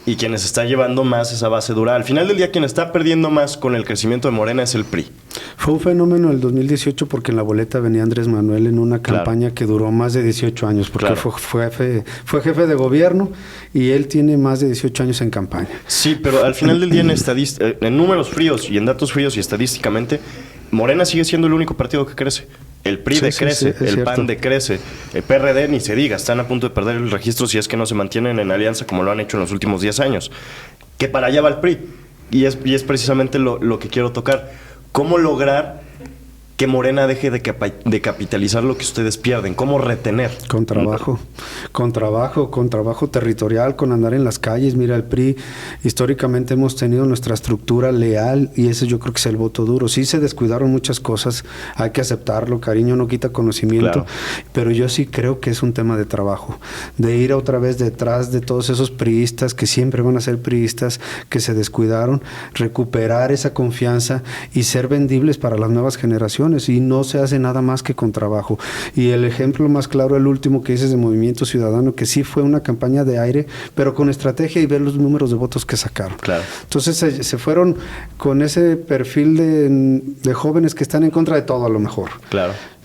y quienes está llevando más esa base dura. Al final del día, quien está perdiendo más con el crecimiento de Morena es el PRI. Fue un fenómeno el 2018 porque en la boleta venía Andrés Manuel en una campaña que duró más de 18 años, porque fue jefe de gobierno y él tiene más de 18 años en campaña. Sí, pero al final del día en números fríos y en datos fríos y estadísticamente, Morena sigue siendo el único partido que crece. El PRI decrece, el PAN decrece, el PRD ni se diga, están a punto de perder el registro si es que no se mantienen en alianza como lo han hecho en los últimos 10 años. Que para allá va el PRI. Y es precisamente lo que quiero tocar. ¿Cómo lograr que Morena deje de capitalizar lo que ustedes pierden? ¿Cómo retener? Con trabajo territorial, con andar en las calles. Mira, el PRI históricamente hemos tenido nuestra estructura leal y ese yo creo que es el voto duro. Sí se descuidaron muchas cosas, hay que aceptarlo, cariño no quita conocimiento, pero yo sí creo que es un tema de trabajo, de ir otra vez detrás de todos esos priistas que siempre van a ser priistas, que se descuidaron, recuperar esa confianza y ser vendibles para las nuevas generaciones. Y no se hace nada más que con trabajo. Y el ejemplo más claro, el último que dices de Movimiento Ciudadano, que sí fue una campaña de aire, pero con estrategia y ver los números de votos que sacaron. Entonces se fueron con ese perfil de jóvenes que están en contra de todo a lo mejor.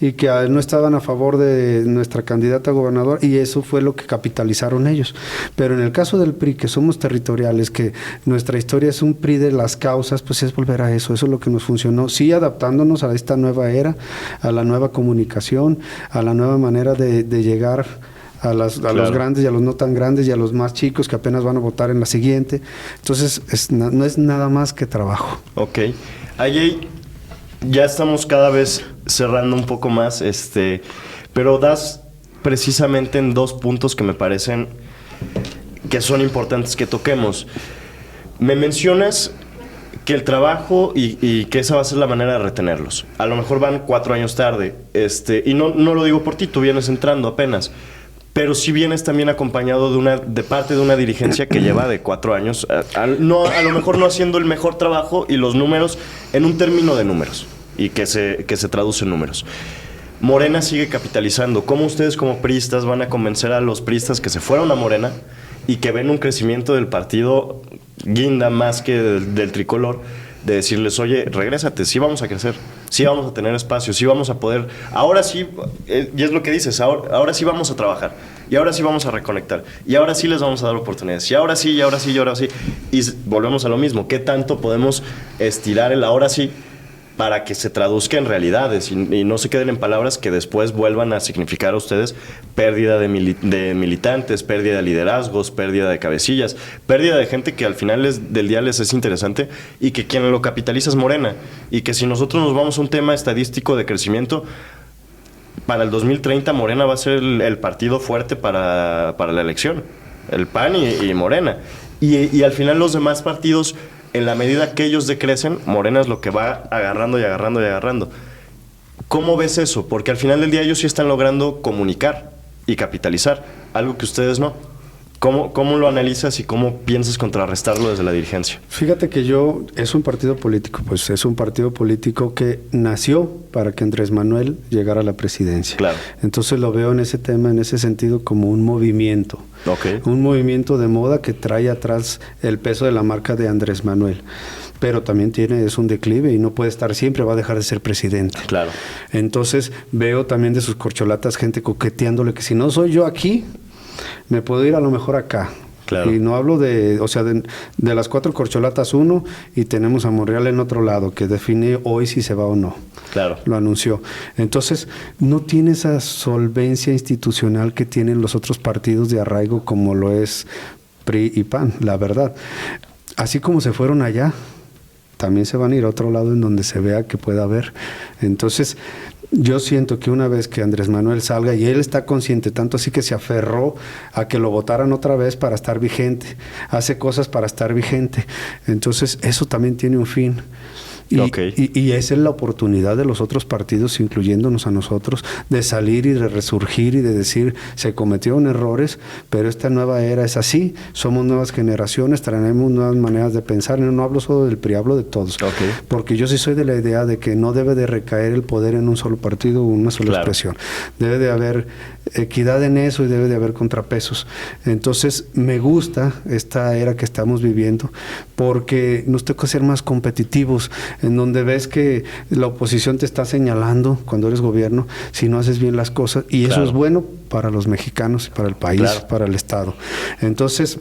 Y que no estaban a favor de nuestra candidata a gobernador, y eso fue lo que capitalizaron ellos. Pero en el caso del PRI, que somos territoriales, que nuestra historia es un PRI de las causas, pues es volver a eso es lo que nos funcionó, sí adaptándonos a esta nueva era, a la nueva comunicación, a la nueva manera de llegar a los grandes y a los no tan grandes y a los más chicos que apenas van a votar en la siguiente. Entonces no es nada más que trabajo. Ok. Ayey, ya estamos cada vez cerrando un poco más, pero das precisamente en dos puntos que me parecen que son importantes que toquemos. Me mencionas que el trabajo y que esa va a ser la manera de retenerlos. A lo mejor van 4 años tarde, y no lo digo por ti, tú vienes entrando apenas, pero sí vienes también acompañado de parte de una dirigencia que lleva de 4 años, a lo mejor no haciendo el mejor trabajo y los números en un término de números, y que se traduce en números. Morena sigue capitalizando. ¿Cómo ustedes como priistas van a convencer a los priistas que se fueron a Morena y que ven un crecimiento del partido guinda más que del tricolor, de decirles, oye, regrésate, sí vamos a crecer, sí vamos a tener espacio, sí vamos a poder, ahora sí, y es lo que dices, ahora sí vamos a trabajar, y ahora sí vamos a reconectar, y ahora sí les vamos a dar oportunidades, y ahora sí, y ahora sí, y ahora sí, y volvemos a lo mismo, ¿qué tanto podemos estirar el ahora sí para que se traduzca en realidades y no se queden en palabras que después vuelvan a significar a ustedes pérdida de militantes, pérdida de liderazgos, pérdida de cabecillas, pérdida de gente que al final del día les es interesante y que quien lo capitaliza es Morena, y que si nosotros nos vamos a un tema estadístico de crecimiento, para el 2030 Morena va a ser el partido fuerte para la elección, el PAN y Morena, y al final los demás partidos, en la medida que ellos decrecen, Morena es lo que va agarrando y agarrando y agarrando. ¿Cómo ves eso? Porque al final del día ellos sí están logrando comunicar y capitalizar, algo que ustedes no. ¿Cómo lo analizas y cómo piensas contrarrestarlo desde la dirigencia? Fíjate que es un partido político, pues es un partido político que nació para que Andrés Manuel llegara a la presidencia. Entonces lo veo en ese tema, en ese sentido, como un movimiento. Un movimiento de moda que trae atrás el peso de la marca de Andrés Manuel. Pero también es un declive y no puede estar siempre, va a dejar de ser presidente. Entonces veo también de sus corcholatas gente coqueteándole que si no soy yo aquí, me puedo ir a lo mejor acá. Y no hablo de las 4 corcholatas, 1, y tenemos a Monreal en otro lado, que define hoy si se va o no. Lo anunció. Entonces, no tiene esa solvencia institucional que tienen los otros partidos de arraigo, como lo es PRI y PAN, la verdad. Así como se fueron allá, también se van a ir a otro lado en donde se vea que pueda haber. Entonces, yo siento que una vez que Andrés Manuel salga, y él está consciente, tanto así que se aferró a que lo votaran otra vez para estar vigente, hace cosas para estar vigente, entonces eso también tiene un fin. Y esa es la oportunidad de los otros partidos, incluyéndonos a nosotros, de salir y de resurgir y de decir, se cometieron errores, pero esta nueva era es así, somos nuevas generaciones, traemos nuevas maneras de pensar. No hablo solo del PRI, hablo de todos. Porque yo sí soy de la idea de que no debe de recaer el poder en un solo partido o una sola expresión. Debe de haber equidad en eso y debe de haber contrapesos. Entonces, me gusta esta era que estamos viviendo porque nos toca ser más competitivos, en donde ves que la oposición te está señalando cuando eres gobierno si no haces bien las cosas, y eso es bueno para los mexicanos y para el país, para el Estado. Entonces,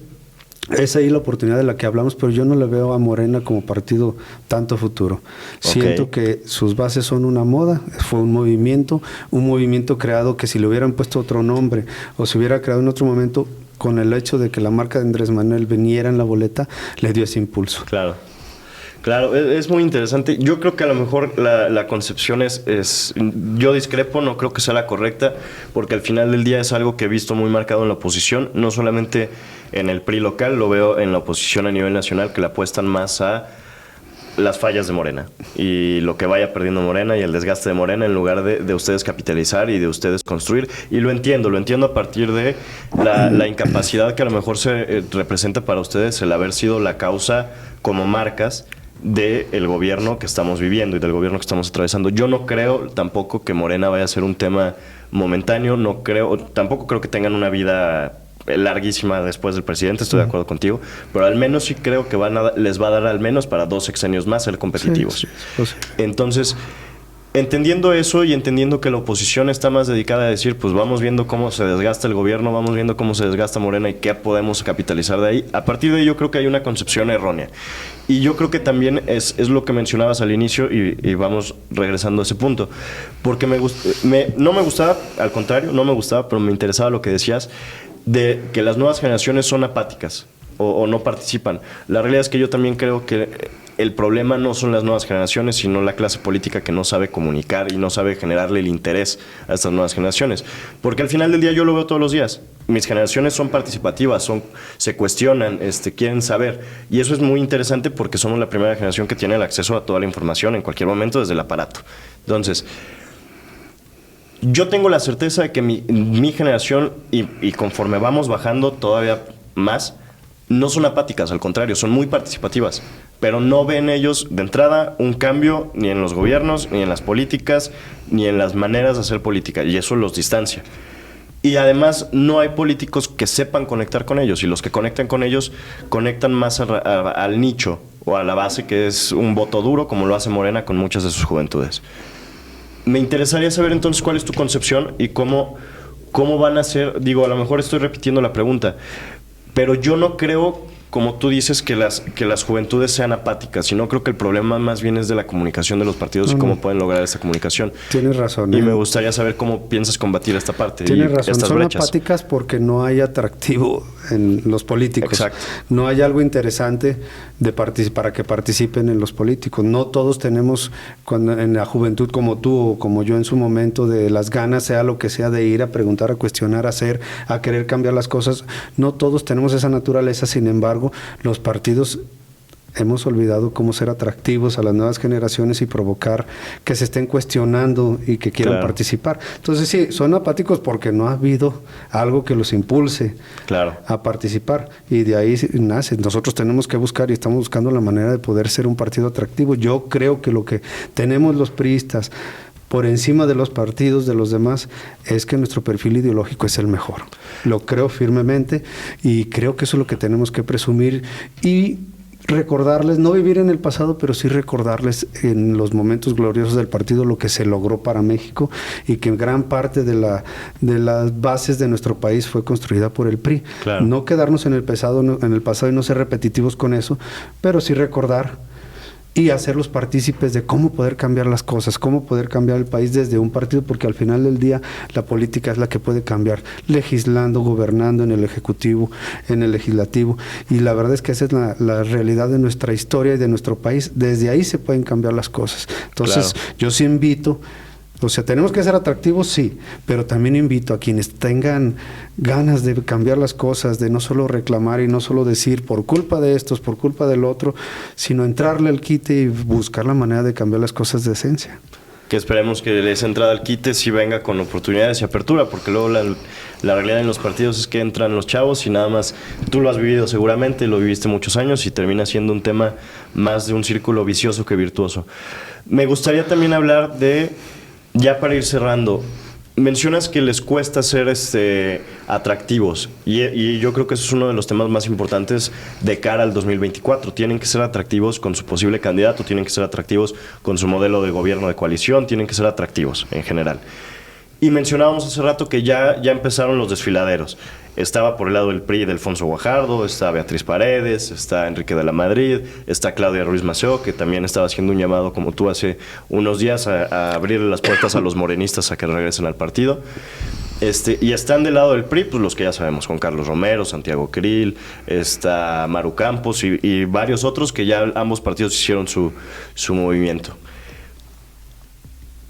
es ahí la oportunidad de la que hablamos, pero yo no le veo a Morena como partido tanto futuro. Siento que sus bases son una moda, fue un movimiento creado que si le hubieran puesto otro nombre o se hubiera creado en otro momento, con el hecho de que la marca de Andrés Manuel viniera en la boleta, le dio ese impulso. Claro, es muy interesante. Yo creo que a lo mejor la concepción yo discrepo, no creo que sea la correcta, porque al final del día es algo que he visto muy marcado en la oposición, no solamente en el PRI local, lo veo en la oposición a nivel nacional, que le apuestan más a las fallas de Morena y lo que vaya perdiendo Morena y el desgaste de Morena, en lugar de ustedes capitalizar y de ustedes construir. Y lo entiendo a partir de la incapacidad que a lo mejor se representa para ustedes el haber sido la causa como marcas del gobierno que estamos viviendo y del gobierno que estamos atravesando. Yo no creo tampoco que Morena vaya a ser un tema momentáneo, tampoco creo que tengan una vida larguísima después del presidente, estoy de acuerdo contigo, pero al menos sí creo que les va a dar al menos para 2 sexenios más ser competitivos. Entonces, entendiendo eso y entendiendo que la oposición está más dedicada a decir, pues vamos viendo cómo se desgasta el gobierno, vamos viendo cómo se desgasta Morena y qué podemos capitalizar de ahí, a partir de ahí yo creo que hay una concepción errónea. Y yo creo que también es lo que mencionabas al inicio y vamos regresando a ese punto. Porque no me gustaba, al contrario, no me gustaba, pero me interesaba lo que decías de que las nuevas generaciones son apáticas o no participan. La realidad es que yo también creo que el problema no son las nuevas generaciones, sino la clase política que no sabe comunicar y no sabe generarle el interés a estas nuevas generaciones. Porque al final del día yo lo veo todos los días. Mis generaciones son participativas, se cuestionan, quieren saber. Y eso es muy interesante porque somos la primera generación que tiene el acceso a toda la información en cualquier momento desde el aparato. Entonces, yo tengo la certeza de que mi generación, y conforme vamos bajando todavía más, no son apáticas, al contrario, son muy participativas, pero no ven ellos de entrada un cambio ni en los gobiernos, ni en las políticas, ni en las maneras de hacer política, y eso los distancia. Y además no hay políticos que sepan conectar con ellos, y los que conectan con ellos conectan más al nicho o a la base, que es un voto duro, como lo hace Morena con muchas de sus juventudes. Me interesaría saber entonces cuál es tu concepción y cómo van a ser, digo, a lo mejor estoy repitiendo la pregunta, pero yo no creo, como tú dices, que las juventudes sean apáticas, sino creo que el problema más bien es de la comunicación de los partidos y cómo pueden lograr esa comunicación. Tienes razón. Y me gustaría saber cómo piensas combatir esta parte. Tienes razón, estas son brechas. apáticas porque no hay atractivo en los políticos. Exacto. No hay algo interesante para que participen en los políticos. No todos tenemos, en la juventud como tú o como yo en su momento, de las ganas, sea lo que sea, de ir a preguntar, a cuestionar, a hacer, a querer cambiar las cosas. No todos tenemos esa naturaleza, sin embargo, los partidos hemos olvidado cómo ser atractivos a las nuevas generaciones y provocar que se estén cuestionando y que quieran participar. Entonces sí, son apáticos porque no ha habido algo que los impulse a participar, y de ahí nace. Nosotros tenemos que buscar y estamos buscando la manera de poder ser un partido atractivo. Yo creo que lo que tenemos los priistas por encima de los partidos de los demás es que nuestro perfil ideológico es el mejor. Lo creo firmemente y creo que eso es lo que tenemos que presumir y recordarles, no vivir en el pasado, pero sí recordarles en los momentos gloriosos del partido lo que se logró para México y que gran parte de las bases de nuestro país fue construida por el PRI. Claro. No quedarnos en el pasado y no ser repetitivos con eso, pero sí recordar y hacerlos partícipes de cómo poder cambiar las cosas, cómo poder cambiar el país desde un partido, porque al final del día la política es la que puede cambiar, legislando, gobernando en el Ejecutivo, en el Legislativo, y la verdad es que esa es la realidad de nuestra historia y de nuestro país. Desde ahí se pueden cambiar las cosas. Entonces, yo sí invito, o sea, tenemos que ser atractivos, sí, pero también invito a quienes tengan ganas de cambiar las cosas, de no solo reclamar y no solo decir por culpa de estos, por culpa del otro, sino entrarle al quite y buscar la manera de cambiar las cosas de esencia. Que esperemos que esa entrada al quite sí venga con oportunidades y apertura, porque luego la realidad en los partidos es que entran los chavos y nada más, tú lo has vivido seguramente, lo viviste muchos años y termina siendo un tema más de un círculo vicioso que virtuoso. Me gustaría también hablar de, ya para ir cerrando, mencionas que les cuesta ser atractivos y yo creo que eso es uno de los temas más importantes de cara al 2024. Tienen que ser atractivos con su posible candidato, tienen que ser atractivos con su modelo de gobierno de coalición, tienen que ser atractivos en general. Y mencionábamos hace rato que ya empezaron los desfiladeros. Estaba por el lado del PRI de Alfonso Guajardo, está Beatriz Paredes, está Enrique de la Madrid, está Claudia Ruiz Massieu, que también estaba haciendo un llamado como tú hace unos días a abrirle las puertas a los morenistas a que regresen al partido. Y están del lado del PRI, pues los que ya sabemos, Juan Carlos Romero, Santiago Krill, está Maru Campos y varios otros que ya ambos partidos hicieron su movimiento.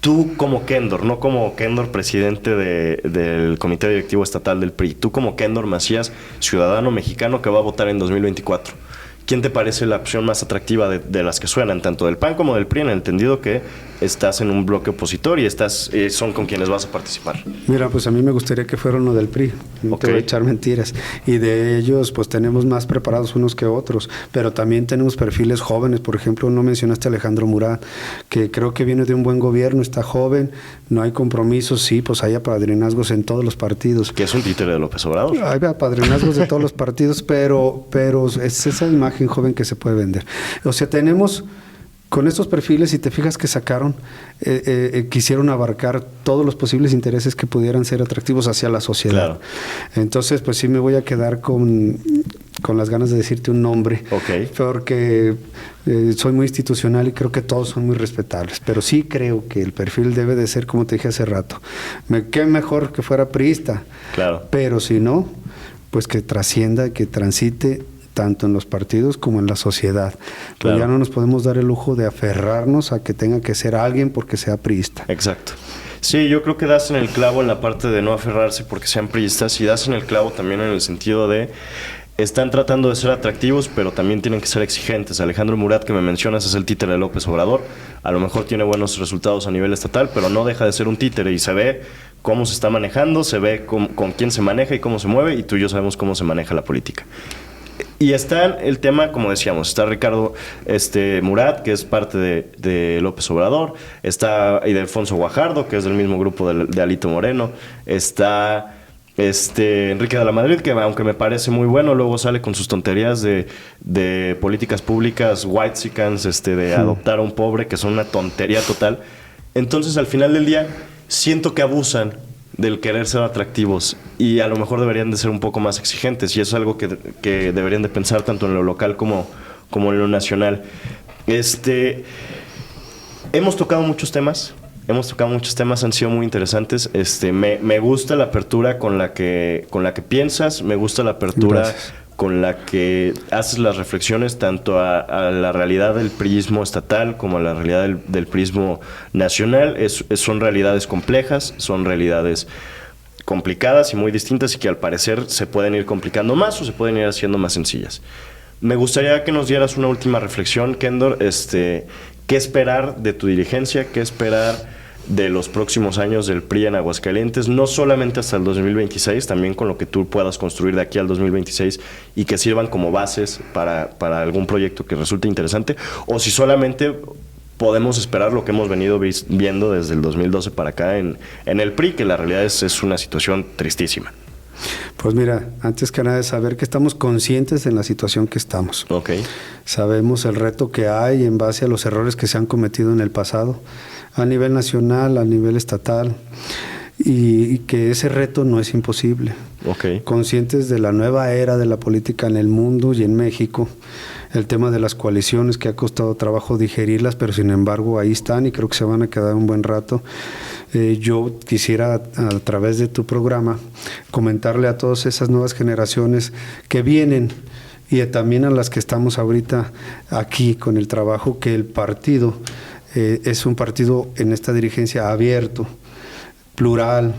Tú como Kendor, no como Kendor presidente del Comité Directivo Estatal del PRI, tú como Kendor Macías, ciudadano mexicano que va a votar en 2024, ¿quién te parece la opción más atractiva de las que suenan, tanto del PAN como del PRI, en el entendido que estás en un bloque opositor y son con quienes vas a participar? Mira, pues a mí me gustaría que fuera uno del PRI, no te voy a echar mentiras, y de ellos pues tenemos más preparados unos que otros, pero también tenemos perfiles jóvenes. Por ejemplo, no mencionaste a Alejandro Murat, que creo que viene de un buen gobierno, está joven, no hay compromisos, sí, pues hay apadrinazgos en todos los partidos. ¿Que es un títere de López Obrador? Hay apadrinazgos de todos los partidos, pero es esa imagen joven que se puede vender. O sea, tenemos... Con estos perfiles, si te fijas que sacaron, quisieron abarcar todos los posibles intereses que pudieran ser atractivos hacia la sociedad. Claro. Entonces, pues sí me voy a quedar con las ganas de decirte un nombre, porque soy muy institucional y creo que todos son muy respetables, pero sí creo que el perfil debe de ser, como te dije hace rato, qué mejor que fuera priista, claro. Pero si no, pues que trascienda, que transite tanto en los partidos como en la sociedad. Claro. Pues ya no nos podemos dar el lujo de aferrarnos a que tenga que ser alguien porque sea priista. Exacto. Sí, yo creo que das en el clavo en la parte de no aferrarse porque sean priistas, y das en el clavo también en el sentido de están tratando de ser atractivos, pero también tienen que ser exigentes. Alejandro Murat, que me mencionas, es el títere de López Obrador. A lo mejor tiene buenos resultados a nivel estatal, pero no deja de ser un títere y se ve cómo se está manejando, se ve con quién se maneja y cómo se mueve, y tú y yo sabemos cómo se maneja la política. Y está el tema, como decíamos, está Ricardo Murat, que es parte de López Obrador, está Ildefonso Guajardo, que es del mismo grupo de Alito Moreno, está Enrique de la Madrid, que aunque me parece muy bueno, luego sale con sus tonterías de políticas públicas, whitexicans, de adoptar a un pobre, que son una tontería total. Entonces, al final del día, siento que abusan del querer ser atractivos y a lo mejor deberían de ser un poco más exigentes, y eso es algo que deberían de pensar tanto en lo local como en lo nacional. Hemos tocado muchos temas, han sido muy interesantes. Me gusta la apertura con la que piensas, me gusta la apertura. Gracias. Con la que haces las reflexiones tanto a la realidad del priismo estatal como a la realidad del priismo nacional. Son realidades complejas, son realidades complicadas y muy distintas, y que al parecer se pueden ir complicando más o se pueden ir haciendo más sencillas. Me gustaría que nos dieras una última reflexión, Kendor. ¿Qué esperar de tu dirigencia? ¿Qué esperar de los próximos años del PRI en Aguascalientes? No solamente hasta el 2026, también con lo que tú puedas construir de aquí al 2026 y que sirvan como bases para algún proyecto que resulte interesante, o si solamente podemos esperar lo que hemos venido viendo desde el 2012 para acá en el PRI, que la realidad es una situación tristísima. Pues mira, antes que nada es saber que estamos conscientes en la situación que estamos. Okay. Sabemos el reto que hay en base a los errores que se han cometido en el pasado, a nivel nacional, a nivel estatal, y que ese reto no es imposible. Okay. Conscientes de la nueva era de la política en el mundo y en México, el tema de las coaliciones, que ha costado trabajo digerirlas, pero sin embargo ahí están y creo que se van a quedar un buen rato. Yo quisiera, a través de tu programa, comentarle a todas esas nuevas generaciones que vienen y también a las que estamos ahorita aquí con el trabajo, que el partido es un partido en esta dirigencia abierto, plural,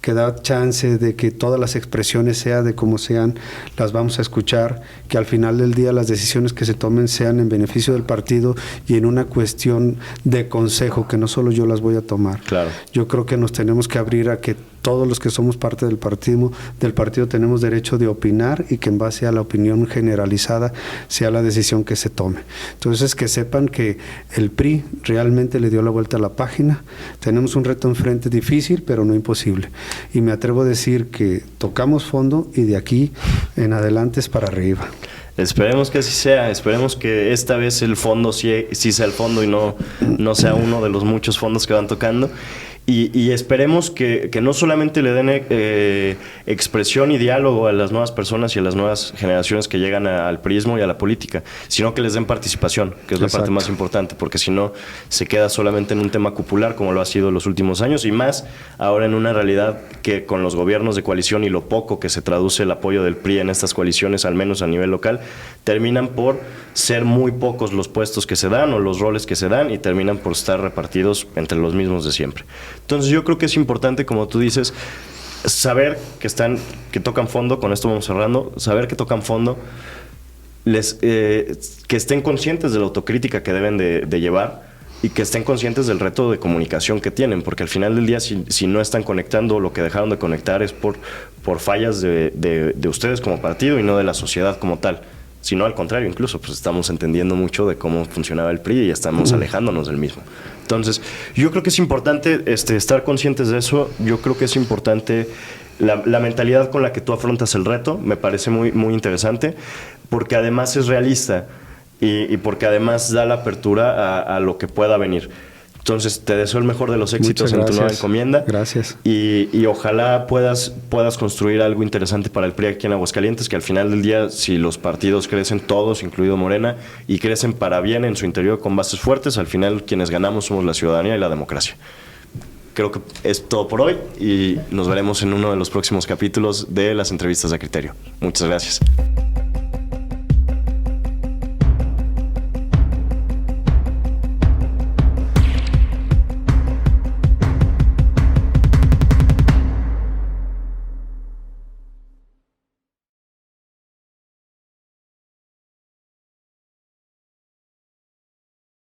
que da chance de que todas las expresiones, sea de como sean, las vamos a escuchar, que al final del día las decisiones que se tomen sean en beneficio del partido y en una cuestión de consejo, que no solo yo las voy a tomar. Claro. Yo creo que nos tenemos que abrir a que todos los que somos parte del partido tenemos derecho de opinar y que en base a la opinión generalizada sea la decisión que se tome. Entonces, que sepan que el PRI realmente le dio la vuelta a la página. Tenemos un reto enfrente difícil, pero no imposible. Y me atrevo a decir que tocamos fondo y de aquí en adelante es para arriba. Esperemos que así sea, esperemos que esta vez el fondo sí sea el fondo y no sea uno de los muchos fondos que van tocando. Y esperemos que no solamente le den expresión y diálogo a las nuevas personas y a las nuevas generaciones que llegan al priismo y a la política, sino que les den participación, que es la parte más importante, porque si no se queda solamente en un tema cupular como lo ha sido en los últimos años, y más ahora en una realidad que con los gobiernos de coalición y lo poco que se traduce el apoyo del PRI en estas coaliciones, al menos a nivel local, terminan por ser muy pocos los puestos que se dan o los roles que se dan y terminan por estar repartidos entre los mismos de siempre. Entonces yo creo que es importante, como tú dices, saber que tocan fondo, con esto vamos cerrando, saber que tocan fondo, que estén conscientes de la autocrítica que deben de llevar y que estén conscientes del reto de comunicación que tienen, porque al final del día si no están conectando, lo que dejaron de conectar es por fallas de ustedes como partido y no de la sociedad como tal. Sino al contrario, incluso pues estamos entendiendo mucho de cómo funcionaba el PRI y estamos alejándonos del mismo. Entonces, yo creo que es importante estar conscientes de eso. Yo creo que es importante la mentalidad con la que tú afrontas el reto, me parece muy, muy interesante, porque además es realista y porque además da la apertura a lo que pueda venir. Entonces, te deseo el mejor de los éxitos en tu nueva encomienda. Gracias. Y ojalá puedas construir algo interesante para el PRI aquí en Aguascalientes, que al final del día, si los partidos crecen todos, incluido Morena, y crecen para bien en su interior con bases fuertes, al final quienes ganamos somos la ciudadanía y la democracia. Creo que es todo por hoy y nos veremos en uno de los próximos capítulos de las entrevistas de Criterio. Muchas gracias.